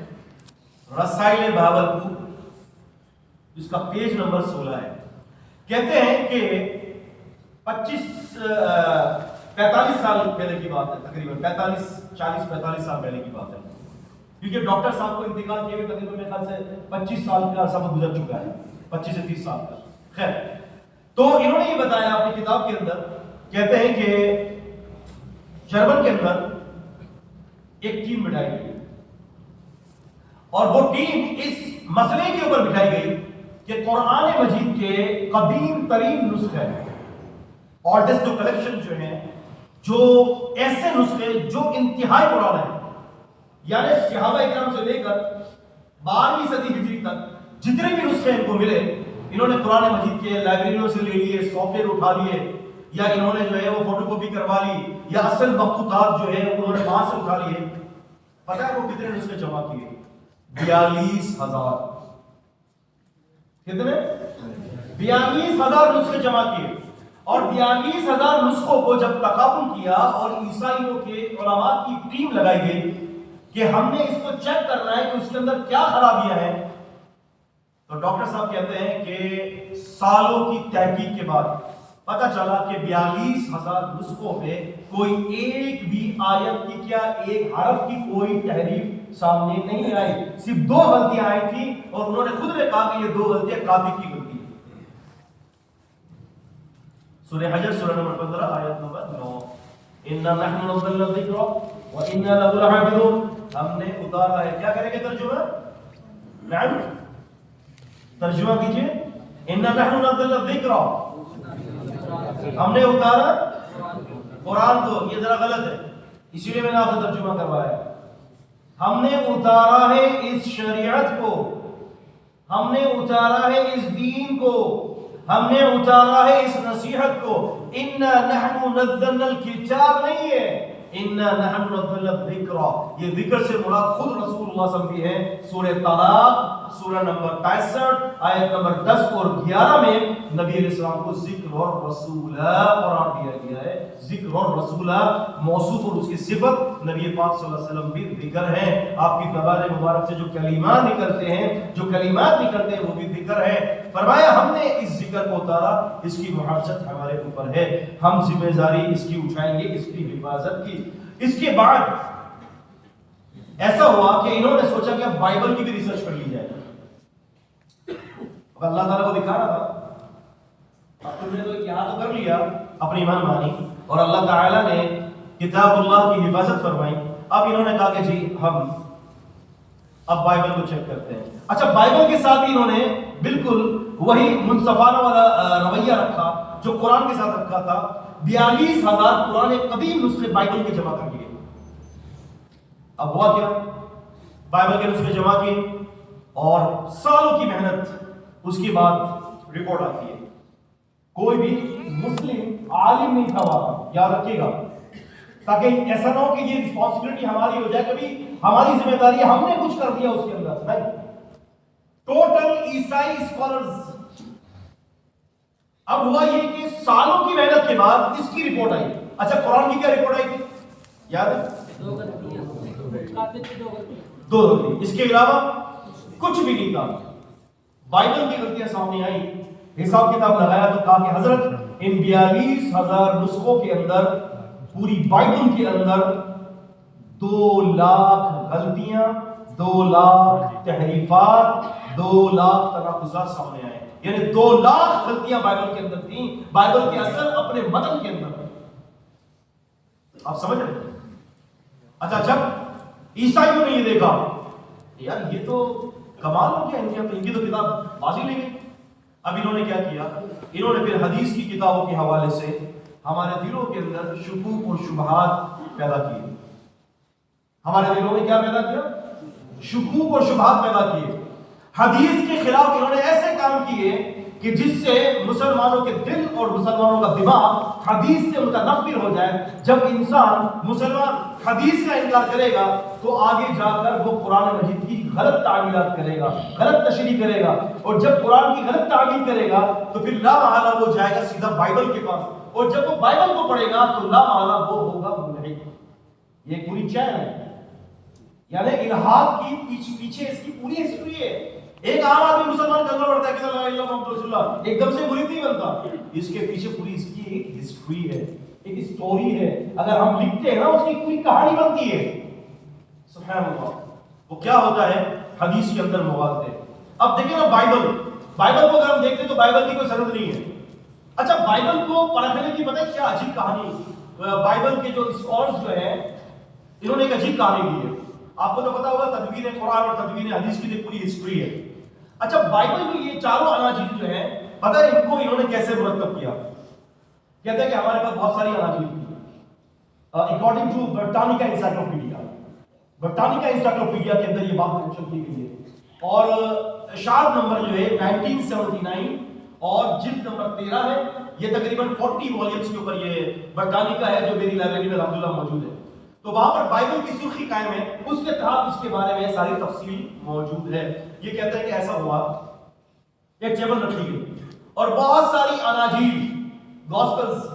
رسائل بہاولپور جس کا پیج نمبر 16 ہے، کہتے ہیں کہ 45 سال پہلے کی بات ہے، تقریباً 45 سال پہلے کی بات ہے، کیونکہ ڈاکٹر صاحب کو انتقال کیے ہوئے تقریباً میرے خیال سے 25 سال کا عرصہ گزر چکا ہے، 25 سے 30 سال کا. خیر، تو انہوں نے یہ بتایا اپنی کتاب کے اندر، کہتے ہیں کہ جرمن کے اندر ایک ٹیم بٹھائی گئی اور وہ ٹیم اس مسئلے کے اوپر بٹھائی گئی کہ قرآن مجید کے قدیم ترین نسخے اور جو کلیکشن جو ہیں، جو ایسے نسخے جو انتہائی پرانے ہیں، یعنی صحابہ اکرام سے لے کر 12ویں صدی ہجری تک جتنے بھی نسخے ان کو ملے، انہوں نے قرآن مجید کے لائبریریوں سے لے لیے، سافٹ ویئر اٹھا لیے، یا انہوں نے جو ہے وہ فوٹو کاپی کروا لی، یا اصل مخطوطات جو ہے انہوں نے وہاں سے اٹھا لیے۔ پتہ ہے وہ کتنے نسخے جمع کیے؟ 42,000۔ کتنے؟ 42,000 نسخے جمع کیے، اور 42,000 نسخوں کو جب تقابل کیا اور عیسائیوں کے علماء کی ٹیم لگائی گئی کہ ہم نے اس کو چیک کرنا ہے کہ اس کے اندر کیا خرابیاں ہیں، تو ڈاکٹر صاحب کہتے ہیں کہ سالوں کی تحقیق کے بعد پتہ چلا کہ 42,000 نسخوں میں کوئی ایک بھی آیت کی کیا ایک حرف کی کوئی تحریف سامنے نہیں آئی، صرف 2 غلطیاں آئی تھیں، اور انہوں نے خود نے کہا کہ یہ 2 غلطیاں کاتب کی غلطی ہے۔ سورہ حجر سورہ نمبر 15 آیت نمبر 9، اِنَّا نَحْنُ نَزَّلْنَا الذِّکْرَ وَإِنَّا لَهُ لَحَافِظُونَ، ہم نے اتارا ہے، کیا کریں گے ترجمہ؟ نعم، ترجمہ کیجئے، اِنَّا نَحْنُ نَزَّلْنَا الذِّکْرَ، ہم نے اتارا قرآن کو، یہ ذرا غلط ہے اسی لیے میں نے آپ سے ترجمہ کروایا، ہم نے اتارا ہے اس شریعت کو، ہم نے اتارا ہے اس دین کو، ہم نے اتارا ہے اس نصیحت کو۔ اِنَّا نَحْنُ نَزَّلْنَا الْکتاب نہیں ہے، اِنَّا نَحْنُ نَزَّلْنَا الذِّکْرَ، یہ ذکر سے مراد خود رسول اللہ صلی اللہ علیہ وسلم بھی ہے۔ سورہ طلاق سورہ نمبر 65 آیت نمبر 10 اور 11 میں نبی علیہ السلام کو ذکر اور رسولہ قرار دیا گیا ہے۔ ذکر اور رسولہ موصوف اور اس کی صفت نبی پاک صلی اللہ علیہ وسلم بھی ذکر ہے، آپ کی زبان مبارک سے جو کلمات نکلتے ہیں وہ بھی ذکر ہے۔ فرمایا ہم نے اس ذکر کو اتارا، اس کی محافظت ہمارے اوپر ہے، ہم ذمہ داری اس کی اٹھائیں گے، اس کی حفاظت کی۔ اس کے بعد ایسا ہوا کہ انہوں نے سوچا کہ اب بائبل کی بھی ریسرچ کر لی جائے، اللہ تعالیٰ کو دکھا رہا تھا، اب تم نے تو یہاں تو کر لیا، اپنی ایمان مانی اور اللہ تعالیٰ نے کتاب اللہ کی حفاظت فرمائی، اب انہوں نے کہا کہ جی ہم اب بائبل کو چیک کرتے ہیں۔ اچھا، بائبل کے ساتھ انہوں نے بالکل وہی منصفانہ والا رویہ رکھا جو قرآن کے ساتھ رکھا تھا، 42,000 پرانے قدیم نسخے بائبل کے جمع کر لیے۔ اب ہوا کیا؟ بائبل کے نسخے جمع کیے اور سالوں کی محنت، اس کے بعد رپورٹ آتی ہے۔ کوئی بھی مسلم عالم نہیں تھا وہاں، یاد رکھیے گا، تاکہ ایسا نہ ہو کہ یہ رسپانسبلٹی ہماری ہو جائے، کبھی ہماری ذمہ داری ہے ہم نے کچھ کر دیا اس کے اندر، نہیں۔ ٹوٹل عیسائی اسکالرز۔ اب ہوا یہ کہ سالوں کی محنت کے بعد اس کی رپورٹ آئی۔ اچھا، قرآن کی کیا رپورٹ آئی تھی یاد ہے؟ 2 غلطی، اس کے علاوہ کچھ بھی نہیں تھا۔ بائبل کی غلطیاں سامنے آئی، حساب کتاب لگایا تو کہا کہ حضرت ان 42,000 نسخوں کے اندر، پوری بائبل کے اندر 2 لاکھ غلطیاں، 2 لاکھ تحریفات، 2 لاکھ تناقضات سامنے آئے، یعنی 2 لاکھ غلطیاں بائبل کے اندر تھیں، بائبل کے اصل اپنے متن کے اندر۔ آپ سمجھ رہے ہیں؟ اچھا، جب عیسائیوں نے یہ دیکھا یار یہ تو کمال ہو گیا، ان کی تو کتاب بازی لے گئی، اب انہوں نے کیا کیا؟ انہوں نے پھر حدیث کی کتابوں کے حوالے سے ہمارے دلوں کے اندر شکوک اور شبہات پیدا کیے۔ ہمارے دلوں میں کیا پیدا کیا؟ شکوک اور شبہات پیدا کیے۔ حدیث کے خلاف انہوں نے ایسے کام کیے کہ جس سے مسلمانوں کے دل اور مسلمانوں کا دماغ حدیث سے متنفر ہو جائے۔ جب انسان مسلمان حدیث کا انکار کرے گا تو آگے جا کر وہ قرآن مجید کی غلط تعویلات کرے گا، غلط تشریح کرے گا، اور جب قرآن کی غلط تعویل کرے گا تو پھر لا محالہ وہ جائے گا سیدھا بائبل کے پاس، اور جب وہ بائبل کو پڑھے گا تو لا محالہ وہ ہوگا ملحد۔ یہ پوری چین ہے، یعنی الہاد کی پیچھے اس کی پوری ہسٹری ہے۔ ایک عام آدمی مسلمان کلمہ پڑھتا ہے کہ لا الہ الا اللہ محمد رسول اللہ، ایک دم سے مرید نہیں بنتا، اس کے پیچھے پوری اس کی ایک ہسٹری ہے، ایک سٹوری ہے، اگر ہم لکھتے ہیں نا اس کی پوری کہانی بنتی ہے۔ سبحان اللہ، وہ کیا ہوتا ہے حدیث کے اندر مواد ہے۔ اب دیکھیں نا، بائبل کو اگر ہم دیکھتے تو بائبل کی کوئی سند نہیں ہے. اچھا بائبل کو پڑھنے کی پتہ ہے کیا عجیب کہانی, بائبل کے جو اسکالرز جو ہیں انہوں نے ایک عجیب کہانی دی ہے. آپ کو تو پتا ہوگا تدوین قرآن اور تدوین حدیث کی ایک پوری ہسٹری ہے. اچھا بائبل میں یہ چاروں اناجیل جو ہیں پتہ ہے ان کو انہوں نے کیسے مرتب کیا؟ کہتے ہیں کہ ہمارے پاس بہت ساری اناجیل تھی. According to Britannica encyclopedia, Britannica encyclopedia کے اندر یہ بات مینشن کی گئی ہے. اور شارپ نمبر جو ہے 1979 اور جلد نمبر 13 ہے. یہ تقریباً 40 والیومز کے اوپر یہ برٹانیکا ہے جو میری لائبریری میں الحمدللہ موجود ہے. تو وہاں پر بائبل کی سرخی قائم ہے, اس کے تحت اس کے بارے میں ساری تفصیل موجود ہے. یہ کہتا ہے کہ ایسا ہوا, ایک ٹیبل رکھی گئی اور بہت ساری اناجیل گاسپلز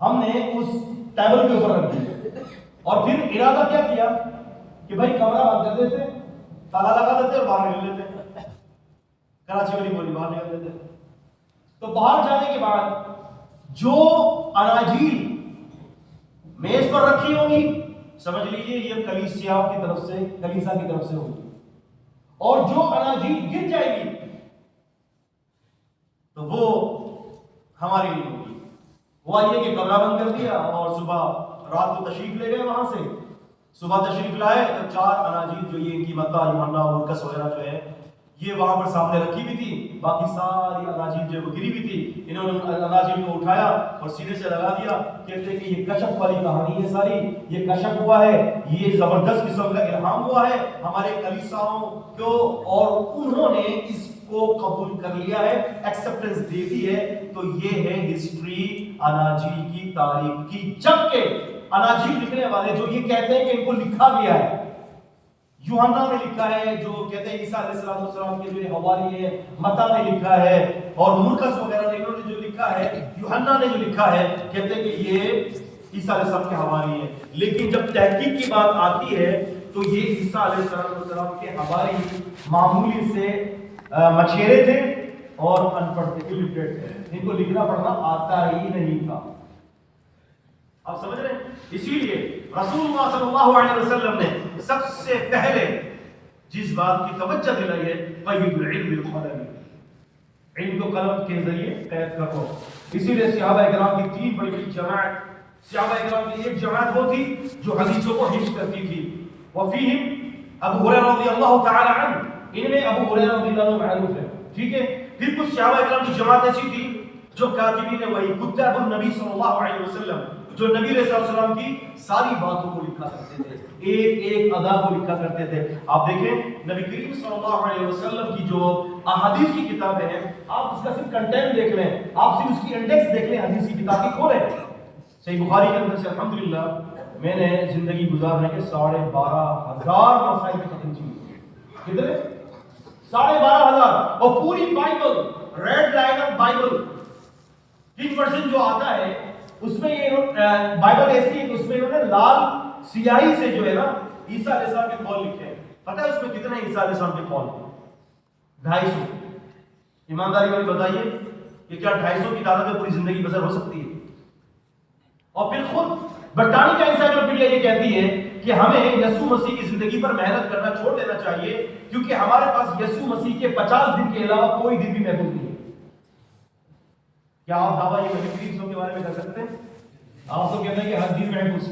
ہم نے اس ٹیبل کے اوپر رکھ دی اور پھر ارادہ کیا کیا کہ بھائی کمرہ بند کر دیتے, تالا لگا دیتے اور باہر نکل لیتے, کراچی والی بولی باہر نکل لیتے. تو باہر جانے کے بعد جو اناجیل میز پر رکھی ہوگی سمجھ لیجئے یہ کلیسیا کی طرف سے, کلیسا کی طرف سے ہوگی, اور جو اناجیل گر جائے گی تو وہ ہمارے لیے ہوگی. ہوا یہ کہ کمرہ بند کر دیا اور صبح رات کو تشریف لے گئے, وہاں سے صبح تشریف لائے تو 4 اناجیل جو یہ کی متی, یوحنا اور لوکاس وغیرہ جو ہے یہ وہاں پر سامنے رکھی بھی تھی. باقی ساری اناجیل جو وہ گری بھی تھی, انہوں نے اناجیل کو اٹھایا اور سینے سے لگا دیا. کہتے ہیں کہ یہ کشف والی کہانی ہے ساری, یہ کشف ہوا ہے, یہ زبردست قسم کا الہام ہوا ہے ہمارے کلیساؤں کو, اور انہوں نے اس کو قبول کر لیا ہے, ایکسپٹنس دے دی ہے. تو یہ ہے ہسٹری اناجیل کی تاریخ کی. جبکہ اناجیل لکھنے والے جو یہ کہتے ہیں کہ ان کو لکھا گیا ہے, یوحنا نے لکھا ہے, جو کہتے ہیں عیسیٰ علیہ السلام کے جو حوالی ہے, متی نے لکھا ہے, اور مرقس وغیرہ نے انہوں نے جو لکھا ہے, یوحنا نے جو لکھا ہے, کہتے ہیں کہ یہ عیسیٰ علیہ السلام کے حوالی ہے. لیکن جب تحقیق کی بات آتی ہے تو یہ عیسیٰ علیہ السلام کے حوالی معمولی سے مچھیرے تھے اور ان پڑھ تھے, illiterate تھے, ان کو لکھنا پڑھنا آتا ہی نہیں تھا. آپ سمجھ رہے ہیں؟ اسی لیے رسول اللہ صلی اللہ علیہ وسلم نے سب سے پہلے جس بات کی توجہ دلائی ہے قید العلم بالقلم, علم کو قلم کے ذریعے قید کرو. اسی لیے صحابہ کرام کی 3 بڑی بڑی جماعت, صحابہ کرام کی ایک جماعت وہ تھی جو حدیثوں کو حفظ کرتی تھی, وفیہم ابو ہریرہ رضی اللہ تعالی عنہ, ان میں ابو ہریرہ رضی اللہ عنہ معروف ہے, ٹھیک ہے. پھر کچھ صحابہ کرام کی جماعت ایسی تھی جو کاتبین وحی, کتاب النبی صلی اللہ علیہ وسلم, جو نبی علیہ السلام کی ساری باتوں کو لکھا کرتے تھے, ایک ایک ادا کو لکھا کرتے تھے. آپ دیکھیں نبی کریم صلی اللہ علیہ وسلم کی جو احادیث کی کتابیں ہیں, آپ اس کا صرف کنٹینٹ دیکھ لیں, آپ صرف اس کی انڈیکس دیکھ لیں, حدیث کی کتاب کی کھولیں. صحیح بخاری کے اندر سے الحمدللہ میں نے زندگی گزارنے کے 12,500 مسائل کی تخریج کی. کتنے؟ 12,500. اور پوری Bible, red line of Bible 3% جو آتا ہے اس میں یہ بائبل ایسی ہے کہ اس میں انہوں نے لال سیاہی سے جو ہے نا عیسیٰ علیہ السلام کے قول لکھے ہیں. پتہ ہے اس میں کتنے عیسیٰ علیہ السلام کے قول ہیں؟ 250. ایمانداری والی بتائیے کہ کیا 250 کی تعداد میں پوری زندگی بسر ہو سکتی ہے؟ اور پھر خود برٹانیکا انسائکلوپیڈیا یہ کہتی ہے کہ ہمیں یسوع مسیح کی زندگی پر محنت کرنا چھوڑ دینا چاہیے, کیونکہ ہمارے پاس یسوع مسیح کے 50 دن کے علاوہ کوئی دن بھی محفوظ نہیں ہے. کیا آپ دعویٰ یہ نبی کریم کے بارے میں کر سکتے ہیں؟ آپ تو کہتے ہیں کہ ہر دن محفوظ,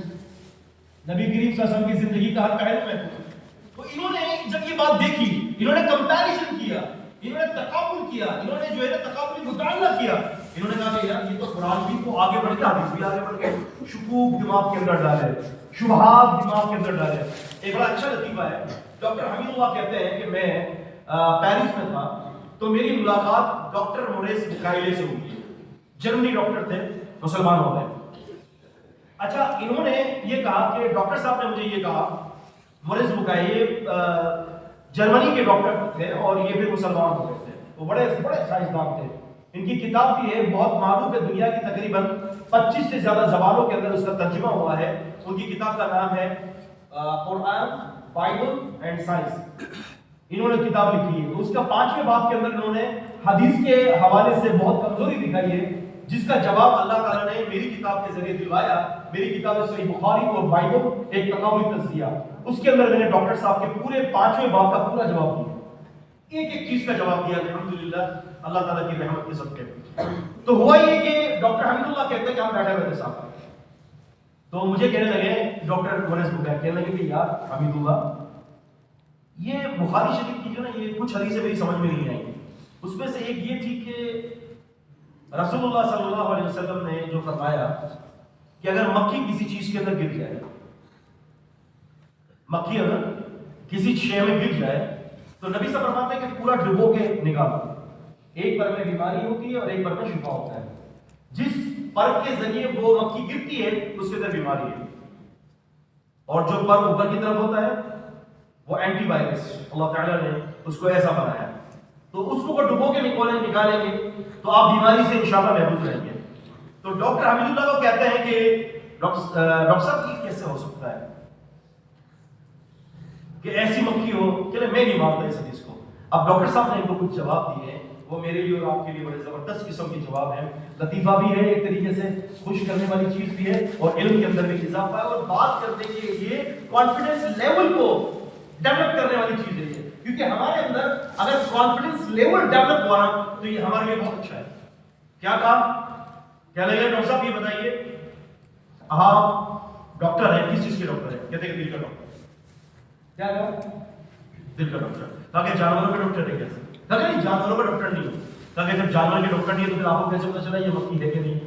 نبی کریم صلی اللہ علیہ وسلم کی زندگی کا ہر پہلو محفوظ. تو انہوں نے جب یہ بات دیکھی, انہوں نے کمپیریزن کیا, انہوں نے تقابل کیا, انہوں نے جو ہے نا تقابلی مطالعہ کیا. انہوں نے کہا کہ یار یہ تو قرآن بھی کو آگے بڑھ گیا, حدیث بھی آگے بڑھ گئے, شکوک دماغ کے اندر ڈالے, شبہات دماغ کے اندر ڈالے. ایک بڑا اچھا لطیفہ ہے, ڈاکٹر حمید اللہ کہتے ہیں کہ میں پیرس میں تھا تو میری ملاقات ڈاکٹر موریس بکائیلے سے ہوئی. جرمنی ڈاکٹر تھے, مسلمان ہو گئے. اچھا انہوں نے یہ کہا کہ ڈاکٹر صاحب نے مجھے یہ کہا, موریس بکائیلے جرمنی کے ڈاکٹر تھے اور یہ بھی مسلمان ہو گئے تھے, وہ بڑے سائنسدان تھے. ان کی کتاب بھی ہے, بہت معروف ہے, دنیا کی تقریباً 25 سے زیادہ زبانوں کے اندر اس کا ترجمہ ہوا ہے. ان کی کتاب کا نام ہے قرآن, بائبل اینڈ سائنس. انہوں نے کتاب لکھی ہے. اس کا 5ویں باب کے اندر انہوں نے حدیث کے حوالے سے بہت کمزوری دکھائی ہے, جس کا جواب اللہ تعالیٰ نے میری کتاب کے ذریعے دلوایا. میری کتاب ہے صحیح بخاری اور بائبل ایک تقابلی تجزیہ. اس کے اندر میں نے ڈاکٹر صاحب کے پورے 5ویں باب کا پورا جواب دیا. ایک ایک چیز کا جواب دیا الحمدللہ اللہ تعالیٰ کی رحمت کے صدقے. تو ہوا یہ کہ ڈاکٹر حمید اللہ کہتے ہیں کہ ہم بیٹھے ہوئے تھے صاحب, تو مجھے کہنے لگے ڈاکٹر ونس بکر کہنے لگے کہ یار حمید اللہ یہ بخاری شریف کی جو نا یہ کچھ حدیثیں میری سمجھ میں نہیں آئی. اس میں سے ایک یہ تھی کہ رسول اللہ صلی اللہ علیہ وسلم نے جو فرمایا کہ اگر مکھی کسی چیز کے اندر گر جائے, مکھی اگر کسی شے میں گر جائے تو نبی صلی اللہ علیہ وسلم فرماتے ہیں کہ پورا ڈبو کے نکالو. ایک پر میں بیماری ہوتی ہے اور ایک پر میں شفا ہوتا ہے. جس پر کے ذریعے وہ مکھی گرتی ہے اس کے اندر بیماری ہے, اور جو پر اوپر کی طرف ہوتا ہے وہ اینٹی وائرس, اللہ تعالیٰ نے اس کو ایسا بنایا. تو اس کو ڈبو کے نکالیں گے تو آپ بیماری سے انشاءاللہ محفوظ رہیں گے. تو ڈاکٹر حمید اللہ کو کہتے ہیں کہ ڈاکٹر صاحب یہ کیسے ہو سکتا ہے کہ ایسی مکھی ہو, کہ میں نہیں مانتا اس حدیث کو. اب ڈاکٹر صاحب نے ان کو کچھ جواب دیے, وہ میرے لیے اور آپ کے لیے بڑے زبردست قسم کے جواب ہیں. لطیفہ بھی ہے, ایک طریقے سے خوش کرنے والی چیز بھی ہے, اور علم کے اندر بھی اضافہ ہے, اور بات کرنے کے لیے کانفیڈنس لیول کو ڈیولپ کرنے والی چیز ہے. کیونکہ ہمارے اندر اگر کانفیڈنس لیول ڈیولپ ہوا نا تو یہ ہمارے لیے بہت اچھا ہے. کیا کہا, کیا لگے ڈاکٹر صاحب یہ بتائیے آپ ڈاکٹر ہیں, کس چیز کے ڈاکٹر ہیں؟ کہتے ہیں کہ دل کا ڈاکٹر. کیا کہا, دل کا ڈاکٹر. کہا کہ جانوروں کے ڈاکٹر ہے کیسے؟ کہا کہ نہیں جانوروں کا ڈاکٹر نہیں. کہا کہ جب جانور کے ڈاکٹر نہیں ہے تو پھر آپ کو کیسے پتا چلا یہ مکھی ہے کہ نہیں؟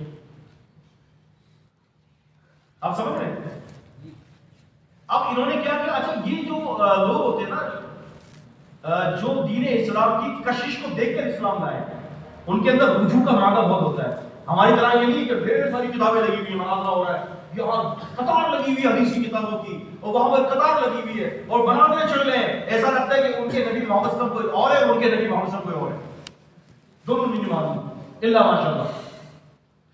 آپ سمجھ رہے ہیں؟ اب انہوں نے کیا کیا, اچھا یہ جو لوگ ہوتے ہیں نا جو دین اسلام کی کشش کو دیکھ کر اسلام لائے, ان کے اندر رجوع کا مادہ بہت ہوتا ہے. ہماری طرح یہ نہیں کہ ڈھیر ساری کتابیں لگی ہوئی ہیں, مناظرہ ہو رہا ہے, یہاں قطار لگی ہوئی حدیثی کتابوں کی اور وہاں پر قطار لگی ہوئی ہے اور مناظرے چل رہے ہیں. ایسا لگتا ہے کہ ان کے نبی محمد صلی اللہ علیہ وسلم کوئی اور ہے, ان کے نبی محمد صلی اللہ علیہ وسلم کوئی اور ہے. دونوں نہیں معلوم الا ماشاءاللہ,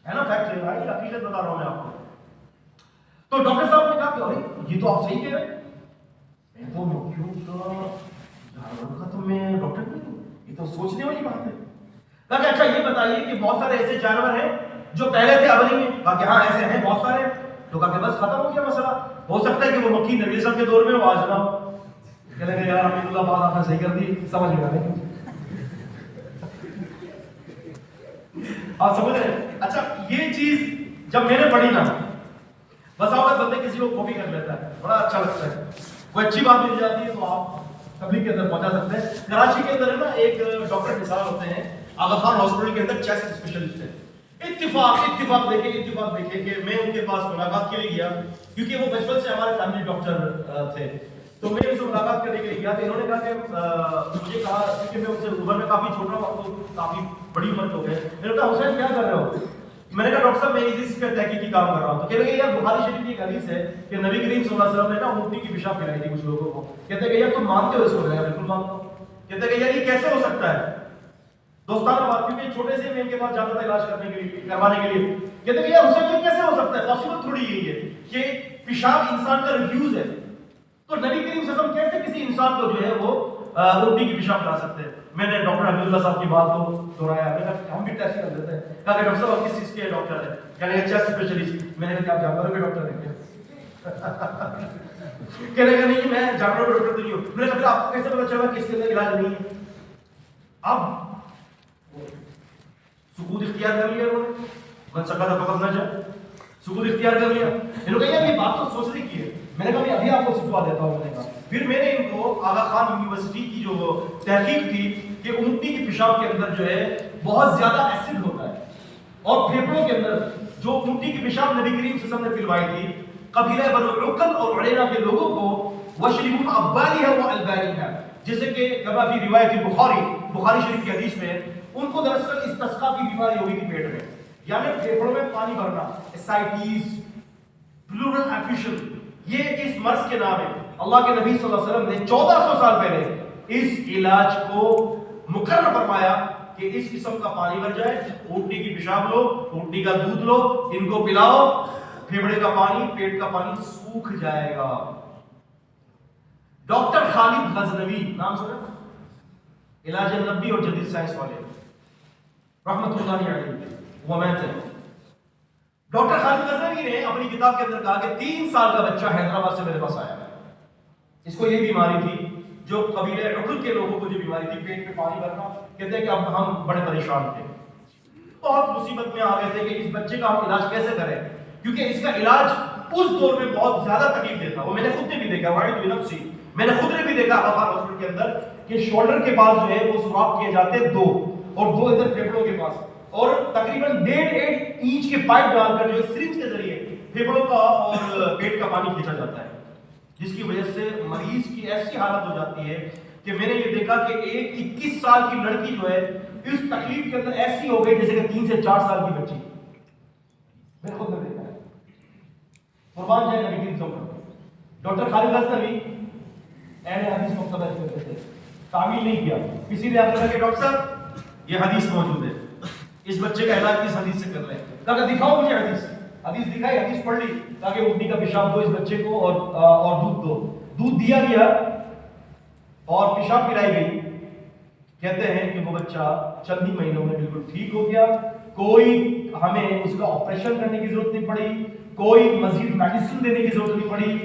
ہے نا فیکٹ ہے بھائی, حقیقت بتا رہا ہوں میں آپ کو. تو ڈاکٹر صاحب نے کہا کہ ارے یہ تو آپ صحیح کہہ رہے ہیں, میں تو مکھیوں کا تو میں ڈاکٹر نہیں ہوں, یہ تو سوچنے والی بات ہے. کہا کہ اچھا یہ بتائیے کہ بہت سارے ایسے جانور ہیں جو پہلے تھے اب نہیں ہیں؟ کہا کہ ہاں ایسے ہیں بہت سارے. تو کہا کہ بس ختم ہو گیا مسئلہ. ہو سکتا ہے کہ وہ مکھی نبی صاحب کے دور میں وہ آج نہ ہو. کہنے لگے یار حمید اللہ بات آپ نے صحیح کر دی, سمجھ گیا نہیں آپ سمجھ رہے ہیں. اچھا یہ چیز جب میں نے پڑھی نا, بس اوقات بندے کسی کو کاپی کر لیتا ہے, بڑا اچھا لگتا ہے. کوئی اچھی بات مل جاتی ہے تو آپ تبلیغ کے اندر پہنچا سکتے ہیں. کراچی کے اندر ہے نا ایک ڈاکٹر نثار ہوتے ہیں, آغا خان ہاسپٹل کے اندر چیسٹ اسپیشلسٹ ہے. اتفاق دیکھیں کہ میں ان کے پاس ملاقات کے لیے گیا, کیونکہ وہ بچپن سے ہمارے فیملی ڈاکٹر تھے. تو میں ان سے ملاقات کرنے کے لیے گیا تو انہوں نے کہا کہ مجھے کہا, کیونکہ میں ان سے عمر میں کافی چھوٹا ہوں, آپ تو کافی بڑی عمر ہو گئے. میں نے کہا حسین کیا کر رہے ہو؟ میں نے کہا ڈاکٹر صاحب میں اس پہ تحقیقی کام کر رہا ہوں. تو کہہ رہے یار بخاری شریف کی ایک حدیث ہے کہ نبی کریم صلی اللہ علیہ وسلم نے نا اونٹنی کی پیشاب پلائی تھی کچھ لوگوں کو. کہتے ہیں کہ یار تم مانتے ہو اس کو؟ بالکل مانتا ہوں. کہتے ہیں کہ یار یہ کیسے ہو سکتا ہے؟ دوستانہ بات, کیونکہ چھوٹے سے میں ان کے پاس جاتا تھا علاج کرنے کے لیے, کروانے کے لیے. کہتے ہیں کہ یار حسین یہ کیسے ہو سکتا ہے؟ پاسبل تھوڑی یہی ہے کہ پیشاب انسان کا ریفیوز ہے, تو نبی کریم صلی اللہ علیہ وسلم کیسے کسی انسان کو جو ہے وہ اونٹنی کی پیشاب پلا سکتے ہیں؟ میں نے ڈاکٹر حمید اللہ صاحب کی بات کو دہرایا. میں نے کہا ہم بھی ٹیسٹ کر لیتے ہیں. کہا کہ ڈاکٹر صاحب کس چیز کے ڈاکٹر ہیں؟ کہنے لگے چیسٹ اسپیشلسٹ. میں نے کہا کہ آپ جانوروں کے ڈاکٹر ہیں کیا؟ کہنے لگا نہیں میں جانوروں کے ڈاکٹر تو نہیں ہوں. میں نے کہا پھر آپ کو کیسے پتا چلا کہ اس کے اندر علاج نہیں ہے؟ اب سکوت اختیار کر لیا انہوں نے, من سکتا فقط نہ جائے, سکوت اختیار کر لیا. انہوں نے کہا یار یہ بات تو سوچنے کی ہے. میں نے کہا میں ابھی آپ کو سکھوا دیتا ہوں. میں نے کہا پھر میں نے ان کو آغا خان یونیورسٹی کی جو تحقیق تھی کہ اونٹنی کی پیشاب کے اندر جو ہے بہت زیادہ ایسڈ ہوتا ہے, اور پھیپڑوں کے اندر جو اونٹنی کی پیشاب نبی کریم صلی اللہ علیہ وسلم نے پلوائی تھی قبیلہ بنو عقل اور علینا کے لوگوں کو, وشربوا ابوالها والبانها, جیسے کہ کما فی روایت بخاری شریف کی حدیث میں ان کو دراصل استسقاء کی بیماری ہو گئی تھی پیٹ میں, یعنی پھیپڑوں میں پانی بھرنا, اسائٹیس, پلورل ایفیشن, یہ اس مرض کے نام ہے. اللہ کے نبی صلی اللہ علیہ وسلم نے 1400 سال پہلے اس علاج کو مقرر فرمایا کہ اس قسم کا پانی بھر جائے, اونٹنی کی پیشاب لو, اونٹنی کا دودھ لو, ان کو پلاؤ, پھیپڑے کا پانی, پیٹ کا پانی سوکھ جائے گا. ڈاکٹر خالد غزنوی نام سنا, علاج نبی اور جدید سائنس والے, رحمت اللہ علیہ, وہ میں تھے. ڈاکٹر خالد غزنوی نے اپنی کتاب کے اندر کہا کہ 3 سال کا بچہ حیدرآباد سے میرے پاس آیا, اس کو یہ بیماری تھی جو قبیلہ عقل کے لوگوں کو جو بیماری تھی پیٹ میں پانی بھرنا، کہتے ہیں کہ اب ہم بڑے پریشان تھے، بہت مصیبت میں آ گئے تھے کہ اس بچے کا ہم علاج کیسے کریں، کیونکہ اس کا علاج اس دور میں بہت زیادہ تکلیف دیتا. وہ میں نے خود نے بھی دیکھا، واحد بنفسی میں نے خود نے بھی دیکھا غفار ہاسپٹل کے اندر کہ شولڈر کے پاس جو ہے وہ سوراخ کیے جاتے دو، اور دو ادھر پھیپھڑوں کے پاس، اور تقریباً 1.5 انچ کے پائپ ڈال کر جو ہے سرنج کے ذریعے پھیپھڑوں کا اور پیٹ کا پانی کھینچا جاتا ہے، جس کی وجہ سے مریض کی ایسی حالت ہو جاتی ہے کہ میں نے یہ دیکھا کہ ایک 21 سال کی لڑکی جو ہے اس تکلیف کے اندر ایسی ہو گئی جیسے کہ 3 سے 4 سال کی بچی. میں خود نے دیکھا ہے. قربان جائے نبی کریم صلی اللہ علیہ وسلم. ڈاکٹر خالد غزنوی اہل حدیث مقتبس کرتے تھے، تعمیل نہیں کیا. کسی نے آپ کہ ڈاکٹر صاحب یہ حدیث موجود ہے، اس بچے کا علاج کس حدیث سے کر رہے ہیں؟ کہا دکھاؤ مجھے حدیث دکھائی، حدیث پڑھ لی تاکہ اٹھنی کا پیشاب دو اس بچے کو اور دودھ دو. دودھ دیا گیا اور پیشاب پلائی گئی. کہتے ہیں کہ وہ بچہ چند ہی مہینوں میں بالکل ٹھیک ہو گیا. کوئی ہمیں اس کا آپریشن کرنے کی ضرورت نہیں پڑی، کوئی مزید میڈیسن دینے کی ضرورت نہیں پڑی،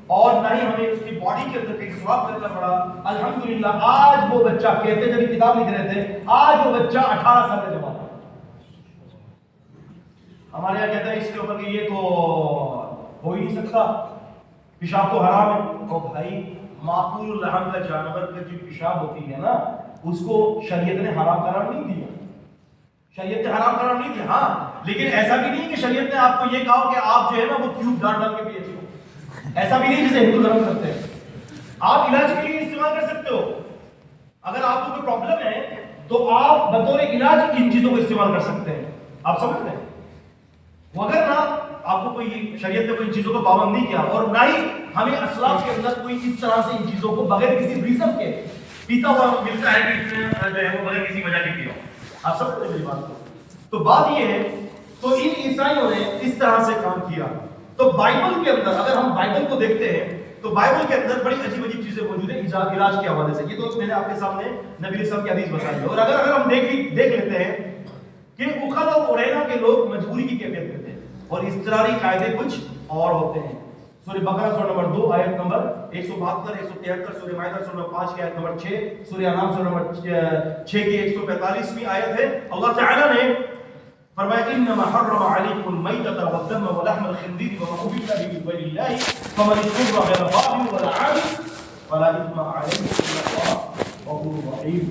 اور نہ ہی ہمیں اس کی باڈی کے اندر کہیں سواب کرنا پڑا. الحمدللہ آج وہ بچہ، کہتے جب کتاب لکھ رہے تھے، آج وہ بچہ 18 سال کا جوان ہے. ہمارے یہاں کہتا ہے اس کے اوپر کہ یہ تو ہو ہی نہیں سکتا، پیشاب تو حرام ہے. تو بھائی معقول الرحم کا جانور کا جو پیشاب ہوتی ہے نا، اس کو شریعت نے حرام قرار نہیں دیا، شریعت نے حرام قرار نہیں دیا. ہاں لیکن ایسا بھی نہیں کہ شریعت نے آپ کو یہ کہا کہ آپ جو ہے نا وہ ٹیوب ڈال ڈال کے پیے چلو. ایسا بھی نہیں جیسے ہندو دھرم کرتے ہیں. آپ علاج کے لیے استعمال کر سکتے ہو. اگر آپ کو کوئی پرابلم ہے تو آپ بطور علاج ان چیزوں کو استعمال کر سکتے ہیں. آپ سمجھ رہے ہیں؟ مگر نہ آپ کو کوئی شریعت نے کوئی چیزوں کو پابند نہیں کیا، اور نہ ہی ہمیں اسلاف کے اندر کوئی اس طرح سے ان چیزوں کو بغیر کسی ریزن کے پیتا ہوا ملتا ہے کہ جو ہے وہ بغیر کسی وجہ کے پیا. آپ سمجھ رہے ہیں میری بات کو؟ تو بات یہ ہے، تو ان عیسائیوں نے اس طرح سے کام کیا. تو بائبل کے اندر اگر ہم بائبل کو دیکھتے ہیں تو بائبل کے اندر بڑی عجیب عجیب چیزیں موجود ہیں علاج کے حوالے سے. یہ تو میں نے آپ کے سامنے نبی علیہ السلام کی حدیث بتائی ہے. اور اگر ہم دیکھ لیتے ہیں کہ اخذ اور اورینا کے لوگ مجبوری کی کیفیت کرتے ہیں اور اضطراری قاعدے کچھ اور ہوتے ہیں. سورہ بقرہ سورہ نمبر 2 آیت نمبر 172 173، سورہ مائدہ سورہ نمبر 5 کی آیت نمبر 6، سورہ انعام سورہ نمبر 6 کی 145ویں آیت ہے. اللہ تعالی نے فرمایا انما حرم علیکم المیتۃ والدم ولحم الخنزیر وما اہل به لغیر اللہ فمن اضطر غیر باغ ولا عاد فلا اثم علیہ ان اللہ غفور رحیم.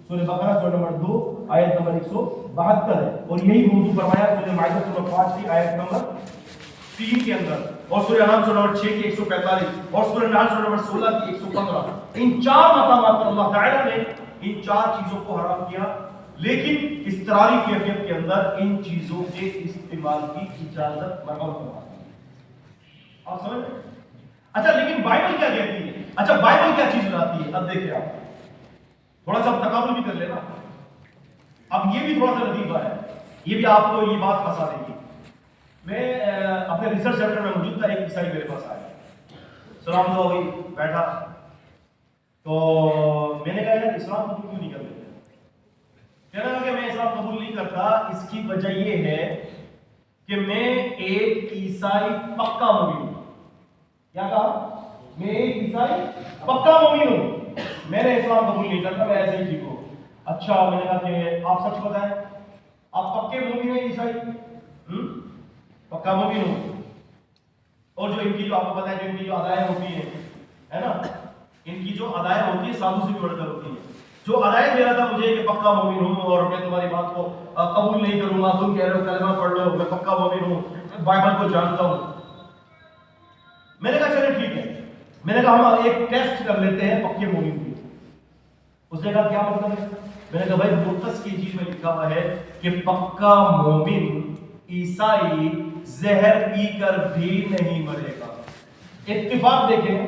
سورہ بقرہ سورہ نمبر 2 آیت نمبر 172 ہے. اور یہی موضوع فرمایا سورہ مائدہ سورہ 5 کی آیت نمبر 3 کے اندر، اور سورہ انعام سورہ نمبر 6 کی 145، اور سورہ نحل سورہ نمبر 16 کی 115. ان 4 مقامات پر اللہ تعالی نے ان 4 چیزوں کو حرام کیا، لیکن اضطراری کیفیت کے اندر ان چیزوں کے استعمال کی اجازت مرحوم کروا دی. آپ سمجھ رہے ہیں؟ اچھا لیکن بائبل کیا کہتی ہے؟ اچھا بائبل کیا چیز لاتی ہے؟ اب دیکھیں آپ تھوڑا سا تقابل بھی کر لینا. اب یہ بھی تھوڑا سا لطیفہ ہے، یہ بھی آپ کو یہ بات پھنسا دے گی. میں اپنے ریسرچ سینٹر میں موجود تھا، ایک عیسائی میرے پاس آیا، سلام دعا ہوئی، بیٹھا، تو میں نے کہا یار اسلام قبول کیوں نہیں کر لیتے؟ کہنے لگا کہ میں اسلام قبول نہیں کرتا، اس کی وجہ یہ ہے کہ میں ایک عیسائی پکا مومن ہوں. کیا کہا؟ میں ایک عیسائی پکا مومن ہوں، میں نے اسلام قبول نہیں کرتا، میں ایسے ہی ٹھیک ہوں. اچھا، میں نے کہا کہ آپ سچ بتائیں، آپ پکے مومن ہیں عیسائی؟ پکا مومن ہوں. اور جو ان کی جو آپ کو پتا ہے جو ان کی جو ادائیں ہوتی ہیں ہے نا، ان کی جو ادائیں ہوتی ہیں سادھو سے بھی بڑھ کر ہوتی ہیں. جو ادائیں دے رہا تھا مجھے کہ پکا مومن ہوں اور میں تمہاری بات کو قبول نہیں کروں گا، تم کہہ رہے ہو کلمہ پڑھ لو، میں پکا مومن ہوں، میں بائبل کو جانتا ہوں. میں نے کہا چلے ٹھیک ہے، میں نے کہا ہم ایک ٹیسٹ کر لیتے ہیں پکے مومن کی. اس نے کہا کیا مطلب ہے؟ میں نے کہا بھائی مرتس کی چیز میں لکھا ہوا ہے کہ پکا مومن عیسائی زہر پی کر بھی نہیں مرے گا. اتفاق دیکھیں،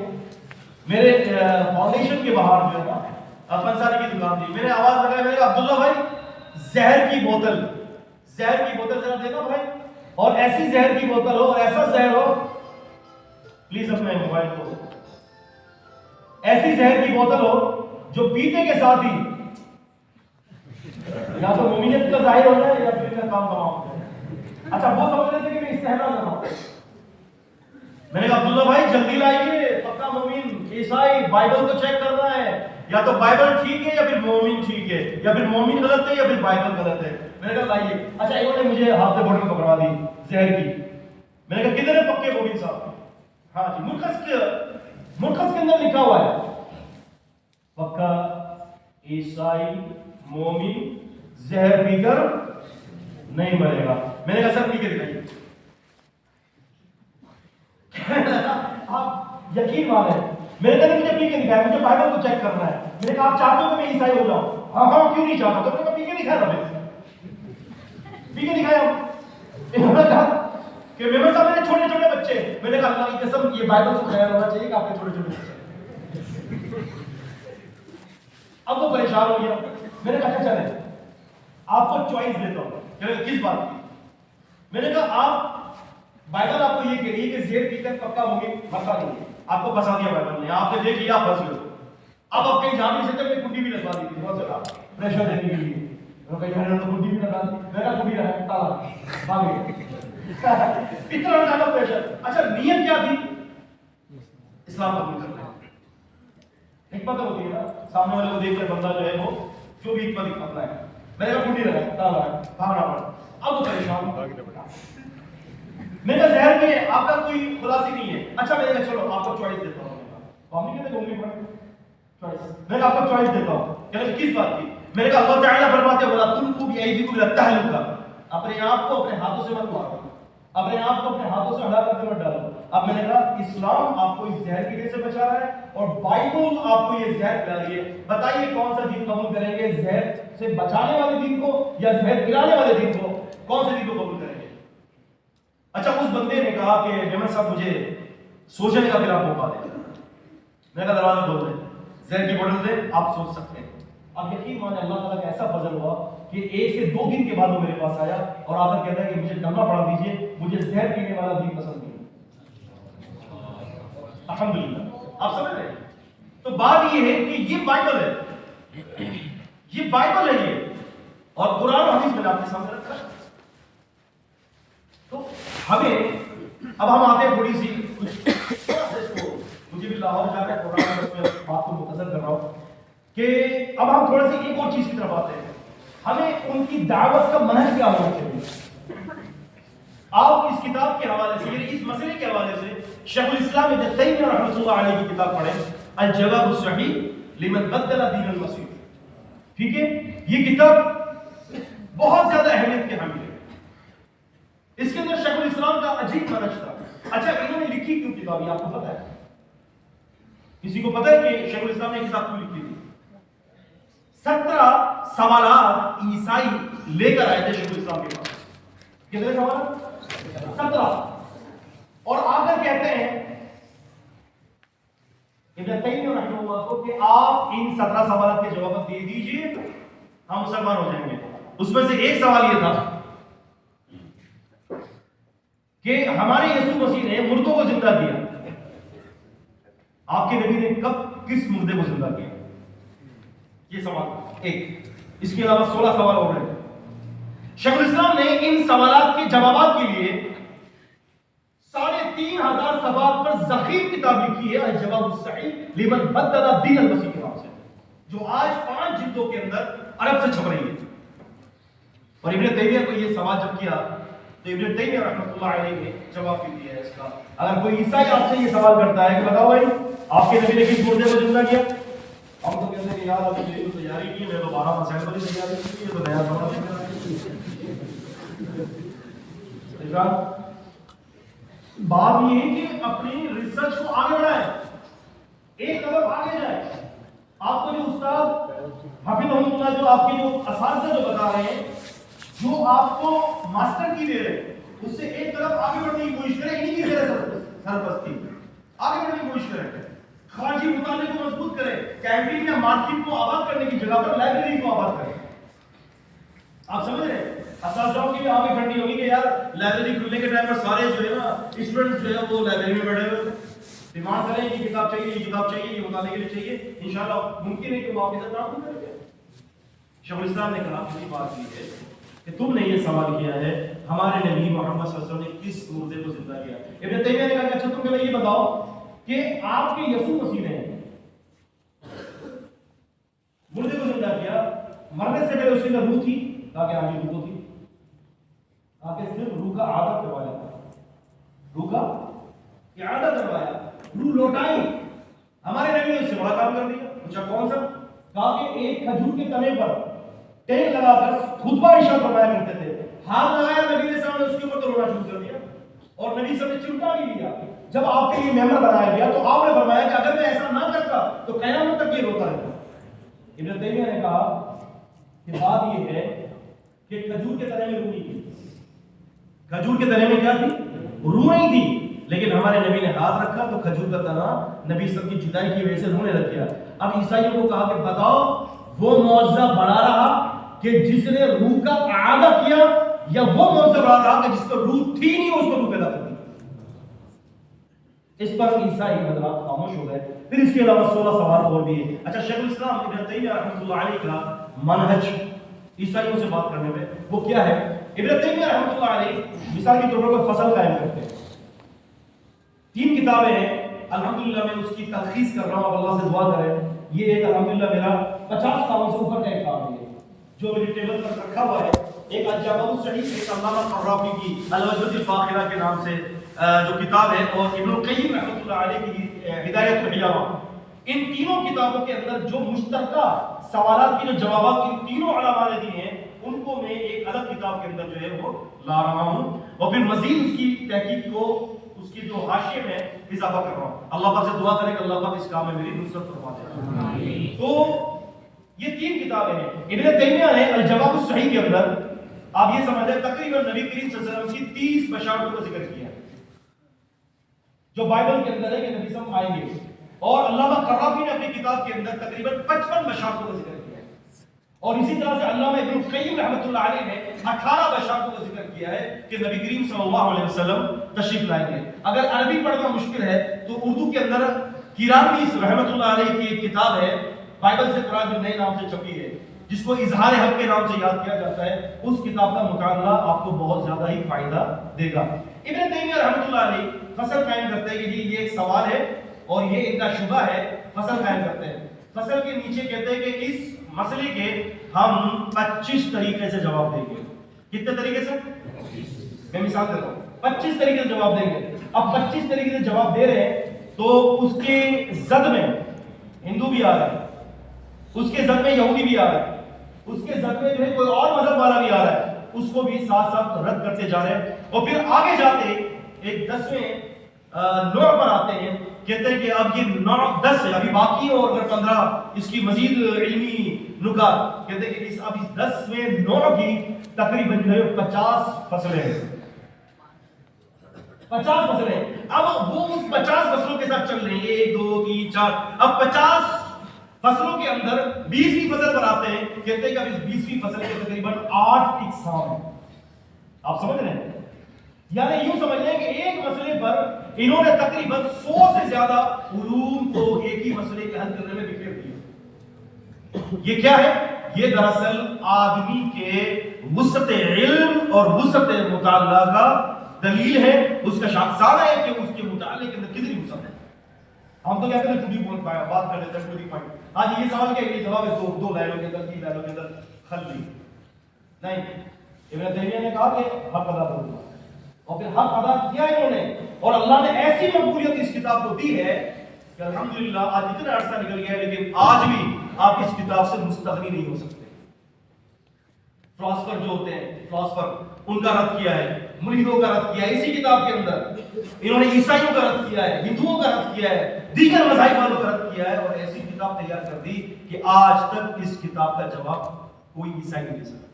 میرے فاؤنڈیشن کے باہر جو ہے نا پنساری کی دکان تھی، میں نے آواز لگایا، میں نے کہا عبداللہ بھائی زہر کی بوتل ذرا دینا بھائی، اور ایسی زہر کی بوتل ہو اور ایسا زہر ہو، پلیز اپنے موبائل کو، ایسی زہر کی بوتل ہو جو پیتے کے ساتھ ہی یا تو مومنیت کا ظاہر ہو جائے یا پھر کا کام تمام ہو جائے. اچھا وہ سمجھ رہے تھے کہ میں استحرا کر رہا ہوں. میں نے کہا عبداللہ بھائی جلدی لائیے، پکا مومن عیسائی بائبل کو چیک کر رہا ہے، یا تو بائبل ٹھیک ہے یا پھر مومن ٹھیک ہے، یا پھر مومن غلط ہے یا پھر بائبل غلط ہے۔ میں نے کہا لائیے، اچھا انہوں نے مجھے ہاتھ میں بوٹل پکڑوا دی زہر کی، میں نے کہا کدھر ہے پکے مومن صاحب؟ ہاں جی ملخص کے اندر لکھا ہوا ہے پکا عیسائی مومن زہر پی کر نہیں مرے گا۔ میں نے کہا سر پی کے دکھائیے۔ آپ یقین مانیں، میں نے کہا مجھے پی کے دکھایا، مجھے بائبل کو چیک کرنا ہے۔ میں نے کہا آپ چاہتے ہو کہ میں عیسائی ہو جاؤں؟ ہاں کیوں نہیں چاہتا؟ تو میں نے کہا پی کے دکھایا تھا، پی کے دکھایا۔ انہوں نے کہا کہ میمن صاحب میرے چھوٹے چھوٹے بچے، میں نے کہا اللہ کی قسم یہ بائبل سے خیال ہونا چاہیے کہ آپ کے چھوٹے چھوٹے بچے۔ اب وہ پریشان ہو گیا۔ میں نے کہا اچھا چلے آپ کو چوائس دیتا ہوں کس بات کی۔ میں نے کہا آپ بائبل آپ کو یہ کہہ رہی ہے کہ زیر پی کر پکا ہوں گے، مسئلہ نہیں ہے، آپ کو پھنسا دیا بائبل نے، آپ نے دیکھ لیا آپ پھنس گئے۔ اب آپ کہیں جا نہیں سکتے، میں کنڈی بھی لگوا دی تھی بہت زیادہ پریشر دینے کے لیے، میں نے کنڈی بھی لگا دی، میرا کنڈی رہا تالا بھاگ گئے، اتنا زیادہ پریشر۔ اچھا نیت کیا تھی؟ اسلام قبول کرنا۔ حکمت ہوتی ہے نا، سامنے والے کو دیکھ کر بندہ جو ہے وہ جو بھی حکمت ہے، میں نے کنڈی رہا تالا بھاگنا پڑا۔ اب وہ پریشان میں نے زہر میں آپ کا کوئی خلاصی نہیں ہے۔ اچھا میں نے کہا چلو آپ کو چوائس دیتا ہوں، ہم نہیں کہتے گھومنے پڑے چوائس، میں نے آپ کو چوائس دیتا ہوں۔ کہ کس بات کی؟ میں نے کہا اللہ تعالیٰ فرماتے ہیں وَلَا تُلْقُوا بِأَيْدِيكُمْ إِلَى التَّهْلُكَةِ، اپنے آپ کو اپنے ہاتھوں سے مت مارو، اپنے آپ کو اپنے ہاتھوں سے ہلاکت میں مت ڈالو۔ اب میں نے کہا اسلام آپ کو اس زہر کی سے بچا رہا ہے اور بائبل آپ کو یہ زہر پلا رہی ہے، بتائیے کون سا دین قبول کریں گے؟ زہر سے بچانے والے دین کو یا زہر پلانے والے دین کو؟ کون سے دین کو قبول کریں گے؟ اچھا اس بندے نے کہا کہ میمن صاحب مجھے سوچنے کا پھر آپ موقع دیں۔ میں نے کہا دروازہ کھول دیں، زہر کی بوتل دیں، آپ سوچ سکتے ہیں۔ اب یقین مانے اللہ تعالیٰ کا ایسا فضل ہوا کہ 1 سے 2 دن کے بعد وہ میرے پاس آیا اور آ کر کہتا ہے کہ مجھے کلمہ پڑھا دیجیے، مجھے زہر پینے والا دین پسند نہیں۔ الحمدللہ، آپ سمجھ رہے ہیں؟ تو بات یہ ہے کہ یہ بائبل ہے، یہ بائبل ہے یہ، اور قرآن و حدیث میں آپ کے سامنے رکھا ہے۔ تو ہمیں اب ہم آتے ہیں تھوڑی سی مجھے بھی لاہور جا کر پروگرام میں بات کو مختصر کر رہا ہوں کہ اب ہم تھوڑا سی ایک اور چیز کی طرف آتے ہیں، ہمیں ان کی دعوت کا منہج کیا ہونا چاہیے۔ آپ اس کتاب کے حوالے سے اس مسئلے کے حوالے سے شیخ الاسلام ابن تیمیہ رحمۃ اللہ علیہ کی کتاب پڑھیں، الجواب الصحیح لمن بدل دین المسیح۔ ٹھیک ہے، یہ کتاب بہت زیادہ اہمیت کے حامل ہے۔ اس کے اندر شیخ الاسلام کا عجیب منہج تھا۔ اچھا انہوں نے لکھی کیوں کتاب، یہ آپ کو پتا ہے؟ کسی کو پتا ہے کہ شیخ الاسلام نے کتاب کیوں لکھی تھی؟ 17 سوالات عیسائی لے کر آئے تھے شیخ الاسلام کے پاس۔ کتنے سوال؟ 17۔ اور آ کر کہتے ہیں ابن تیمیہ رحمہ اللہ کو کہ آپ ان 17 سوالات کے جواب دے دیجئے، ہم مسلمان ہو جائیں گے۔ اس میں سے ایک سوال یہ تھا کہ ہمارے یسوع مسیح نے مردوں کو زندہ کیا، آپ کے نبی نے کب کس مردے کو زندہ کیا؟ یہ سوال ایک۔ اس کے علاوہ 16 سوال اور ہیں۔ شیخ الاسلام نے ان سوالات کے جوابات کے لیے 3500 صفحات پر ذخیر کتاب لکھی ہے، الجواب الصحیح لمن بدل دین المسیح کے نام سے، جو آج 5 جلدوں کے اندر عرب سے چھپ رہی ہے۔ اور ابن تیمیہ کو یہ سوال جب کیا تو ابن تیمیہ رحمۃ اللہ علیہ نے جواب بھی دیا ہے اس کا۔ اگر کوئی عیسائی آپ سے یہ سوال کرتا ہے کہ بتاؤ بھائی آپ کے نبی نے کس مردے کو زندہ کیا، ہم تو کہتے ہیں کہ یار ابھی میری تو تیاری کی ہے، میں تو 12 مسائل والی تیاری کی ہے، تو نیا سوال نہیں کرنا۔ بات یہ ہے کہ اپنی ریسرچ کو آگے بڑھائیں، ایک قدم آگے جائیں۔ آپ کو جو استاد حافظ اللہ جو آپ کے جو اساتذہ جو بتا رہے ہیں، جو آپ کو ماسٹر کی دے رہے ہیں، اس سے ایک قدم آگے بڑھنے کی کوشش کریں، انہی کی سرپرستی آگے بڑھنے کی کوشش کریں۔ خارجی مطالعے کو مضبوط کریں، کینٹین یا مارکیٹ کو آباد کرنے کی جگہ پر لائبریری کو آباد کریں۔ آپ سمجھ رہے ہیں؟ اساتذہوں کی بھی آگے بڑھنی ہوگی کہ یار لائبریری کھلنے کے ٹائم پر سارے جو ہے نا اسٹوڈنٹس جو ہے وہ لائبریری میں بیٹھے ہوئے ڈیمانڈ کریں یہ کتاب چاہیے، یہ کتاب چاہیے، یہ مطالعے کے لیے چاہیے، انشاءاللہ ممکن ہے کہ وہ آپ کی طرف کام کریں گے۔ شیخ الاسلام نے کہا مجھے بات یہ ہے کہ تم نے یہ سوال کیا ہے ہمارے نبی محمد صلی اللہ علیہ وسلم نے کس مردے کو زندہ کیا۔ ابن تیمیہ نے کہا کہ اچھا تم پہلے یہ بتاؤ کہ آپ کے یسوع مسیح نے مردے کو زندہ کیا، مرنے سے پہلے اس کے اندر روح تھی تاکہ آگے روح تھی، تاکہ صرف روح کا اعادہ کروایا تھا، روح کا اعادہ کروایا، روح لوٹائی۔ ہمارے نبی نے اس سے بڑا کام کر دیا، پوچھا کون سا؟ کہا کہ ایک کھجور کے تنے پر ٹیک لگا کر خطبہ ارشاد فرمایا کرتے تھے، ہاتھ لگایا نبی نے سامنے، اس کے اوپر تو رونا شروع کر دیا، اور نبی صلی اللہ علیہ وسلم نے چمٹا بھی لیا۔ جب آپ کے لیے ممبر بنایا گیا تو آپ نے فرمایا کہ اگر میں ایسا نہ کرتا تو قیامت تک یہ روتا رہتا۔ ابن تیمیہ نے کہا کہ بات یہ ہے کہ کھجور کے تنے میں روح نہیں تھی، کھجور کے تنے میں کیا تھی؟ روح نہیں تھی، لیکن ہمارے نبی نے ہاتھ رکھا تو کھجور کا تنا نبی صلی کی جدائی کی وجہ سے رونے لگ گیا۔ اب عیسائیوں کو کہا کہ بتاؤ وہ معجزہ بڑا رہا کہ جس نے روح کا اعادہ کیا، یا وہ معجزہ بڑا رہا کہ جس کو روح تھی نہیں اس کو روح پیدا کر دی؟ اس پر عیسائی حضرات خاموش ہو گئے۔ پھر اس کے علاوہ 16 سوال اور بھی ہے۔ اچھا، شیخ الاسلام ابن تیمیہ رحمۃ اللہ علیہ کا منہج عیسائیوں سے بات کرنے میں وہ کیا ہے؟ ابن تیمیہ رحمۃ اللہ علیہ مثال کے طور پر کوئی فصل قائم کرتے ہیں، 3 کتابیں ہیں، الحمدللہ میں اس کی تلخیص کر رہا ہوں، اب اللہ سے دعا کریں، یہ ایک الحمدللہ میرا 50 سالوں سے اوپر کا ایک کام ہے جو میری ٹیبل پر رکھا ہوا ہے۔ ایک الجواب الصحیح، ایک علامہ قرافی کی الوجہ الفاخرہ کے نام سے جو کتاب ہے، اور ابن القیم رحمۃ اللہ علیہ کی ہدایت الحیرہ۔ ان تینوں کتابوں کے اندر جو مشترکہ سوالات کی جو جوابات ان تینوں علماء نے دیے ہیں، ان کو میں ایک الگ کتاب کے اندر جو ہے وہ لا رہا ہوں، اور پھر مزید اس کی تحقیق کو، اس کی جو حاشیے میں اضافہ کر رہا ہوں۔ اللہ پاک سے دعا کریں کہ اللہ پاک اس کام میں میری نصرت فرما دے۔ تو یہ 3 کتابیں ہیں۔ ابن تیمیہ نے الجواب الصحیح کے اندر آپ یہ سمجھ لیں تقریباً نبی کریم صلی اللہ علیہ وسلم کی 30 بشارتوں کا ذکر کیا ہے جو بائبل کے اندر ہے کہ نبی صلی اللہ علیہ وسلم آئیں گے، اور علامہ قرافی نے اپنی کتاب کے اندر تقریباً 55 بشارتوں کا ذکر کیا ہے، اور اسی طرح سے علامہ ابن القیم رحمۃ اللہ علیہ نے 18 بشارتوں کا ذکر کیا ہے کہ نبی کریم صلی اللہ علیہ وسلم تشریف لائیں گے۔ اگر عربی پڑھنا مشکل ہے تو اردو کے اندر کیرانوی رحمۃ اللہ علیہ کی ایک کتاب ہے بائبل سے قرآن جو نئے نام سے چھپی ہے، جس کو اظہار حق کے نام سے یاد کیا جاتا ہے، اس کتاب کا مطالعہ آپ کو بہت زیادہ ہی فائدہ دے گا۔ ابن تیمیہ رحمۃ اللہ علیہ فصل قائم کرتے ہیں کہ جی یہ ایک سوال ہے اور یہ ان کا شبہ ہے، فصل قائم کرتے ہیں۔ فصل کے نیچے کہتے ہیں کہ اس مسئلے کے ہم 25 طریقے سے جواب دیں گے۔ کتنے طریقے سے؟ میں مثال دیتا ہوں، 25 طریقے سے جواب دیں گے۔ اب 25 طریقے سے جواب دے رہے ہیں تو اس کے زد میں ہندو بھی آ رہا ہے، اس کے زد میں یہودی بھی آ رہا ہے، اس کے زد میں جو ہے کوئی اور مذہب والا بھی آ رہا ہے، اس کو بھی ساتھ ساتھ رد کرتے جا رہے ہیں۔ اور پھر آگے جاتے ایک 10ویں نوع پر آتے ہیں، کہتے ہیں کہ اب یہ نوع 10 ہے، ابھی باقی اور اگر 15 اس کی مزید علمی نکات، کہتے ہیں کہ اب اس 10ویں نوع کی تقریباً جو ہے 50 فصلیں ہیں، 50 فصلیں۔ اب وہ اس 50 فصلوں کے ساتھ چل رہے ہیں، 1 2 3 4، اب 50 فصلوں کے اندر 20ویں فصل پر آتے ہیں، کہتے ہیں کہ اب اس 20ویں فصل کے تقریباً 8 اقسام ہیں۔ آپ سمجھ رہے ہیں؟ یعنی یوں سمجھ لیں کہ ایک مسئلے پر انہوں نے تقریباً 100 سے زیادہ علوم کو ایک ہی مسئلے کے حل کرنے میں بکھیر دیا۔ یہ کیا ہے؟ یہ دراصل آدمی کے وسعت علم اور وسعت مطالعہ کا دلیل ہے، اس کا شاخسانہ ہے کہ اس کے مطالعے کے اندر کتنی وسعت ہے۔ ہم تو کہتے ہیں چھوٹی بول پایا، بات کر لیتے ہیں چھوٹی پوائنٹ، آج یہ سوال کیا ہے، یہ جواب ہے 2 لائنوں کے اندر 3 لائنوں کے اندر حل نہیں۔ ابن تیمیہ نے کہا کہ حق ادا کروں گا، اور پھر حق ادا کیا انہوں نے، اور اللہ نے ایسی مقبولیت اس کتاب کو دی ہے کہ الحمدللہ آج اتنا عرصہ نکل گیا ہے لیکن آج بھی آپ اس کتاب سے مستغنی نہیں ہو سکتے۔ فلاسفر جو ہوتے ہیں، فلاسفر ان کا رد کیا ہے، ملحدوں کا رد کیا ہے اسی کتاب کے اندر، انہوں نے عیسائیوں کا رد کیا ہے، ہندوؤں کا رد کیا ہے، دیگر مذاہب والوں کا رد کیا ہے، اور ایسی کتاب تیار کر دی کہ آج تک اس کتاب کا جواب کوئی عیسائی نہیں دے سکتا۔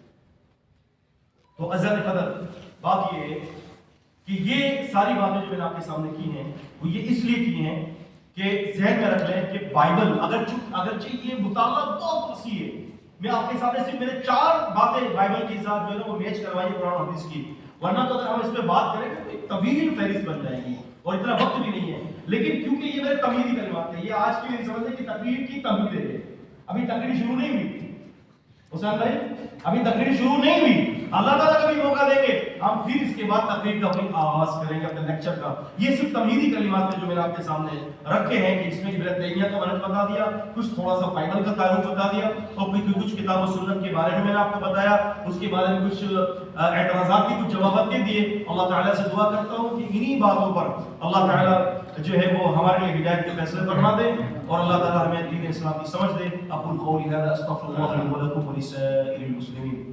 تو عزت قدر بات یہ ہے کہ یہ ساری باتیں جو میں نے آپ کے سامنے کی ہیں وہ یہ اس لیے کی ہیں کہ ذہن میں رکھ لیں کہ بائبل اگرچہ یہ مطالعہ بہت وسیع ہے، میں آپ کے سامنے صرف میں نے 4 باتیں بائبل کے ساتھ جو ہے نا وہ میچ کروائی ہے قرآن و حدیث کی، ورنہ تو اگر ہم اس پہ بات کریں تو ایک طویل فہرست بن جائے گی اور اتنا وقت بھی نہیں ہے، لیکن کیونکہ یہ میرے تمہیدی کلمات ہیں، یہ آج کی میری سمجھ ہے کہ تقریر کی تمہید ہے، ابھی تقریر شروع نہیں ہوئی، حسین بھائی ابھی تقریر شروع نہیں ہوئی، اللہ تعالیٰ کبھی موقع دیں گے ہم پھر اس کے بعد تقریر کا اپنی آغاز کریں گے، اپنے لیکچر کا۔ یہ صرف تمہیدی کلمات ہیں جو میں نے آپ کے سامنے رکھے ہیں کہ اس میں ابن تیمیہ کا منہج بتا دیا، کچھ تھوڑا سا بائبل کا تعارف بتا دیا، اور کچھ کتاب و سنت کے بارے میں نے آپ کو بتایا، اس کے بارے میں کچھ اعتراضات کی کچھ جوابات دے دیے۔ اللہ تعالیٰ سے دعا کرتا ہوں کہ انہی باتوں پر اللہ تعالیٰ جو ہے وہ ہمارے لیے ہدایت کے فیصلے فرما دے، اور اللہ تعالیٰ ہمیں دین اسلام کی سمجھ دے۔ اقول قولی ھذا استغفر اللہ لي ولكم ولسائر المسلمين۔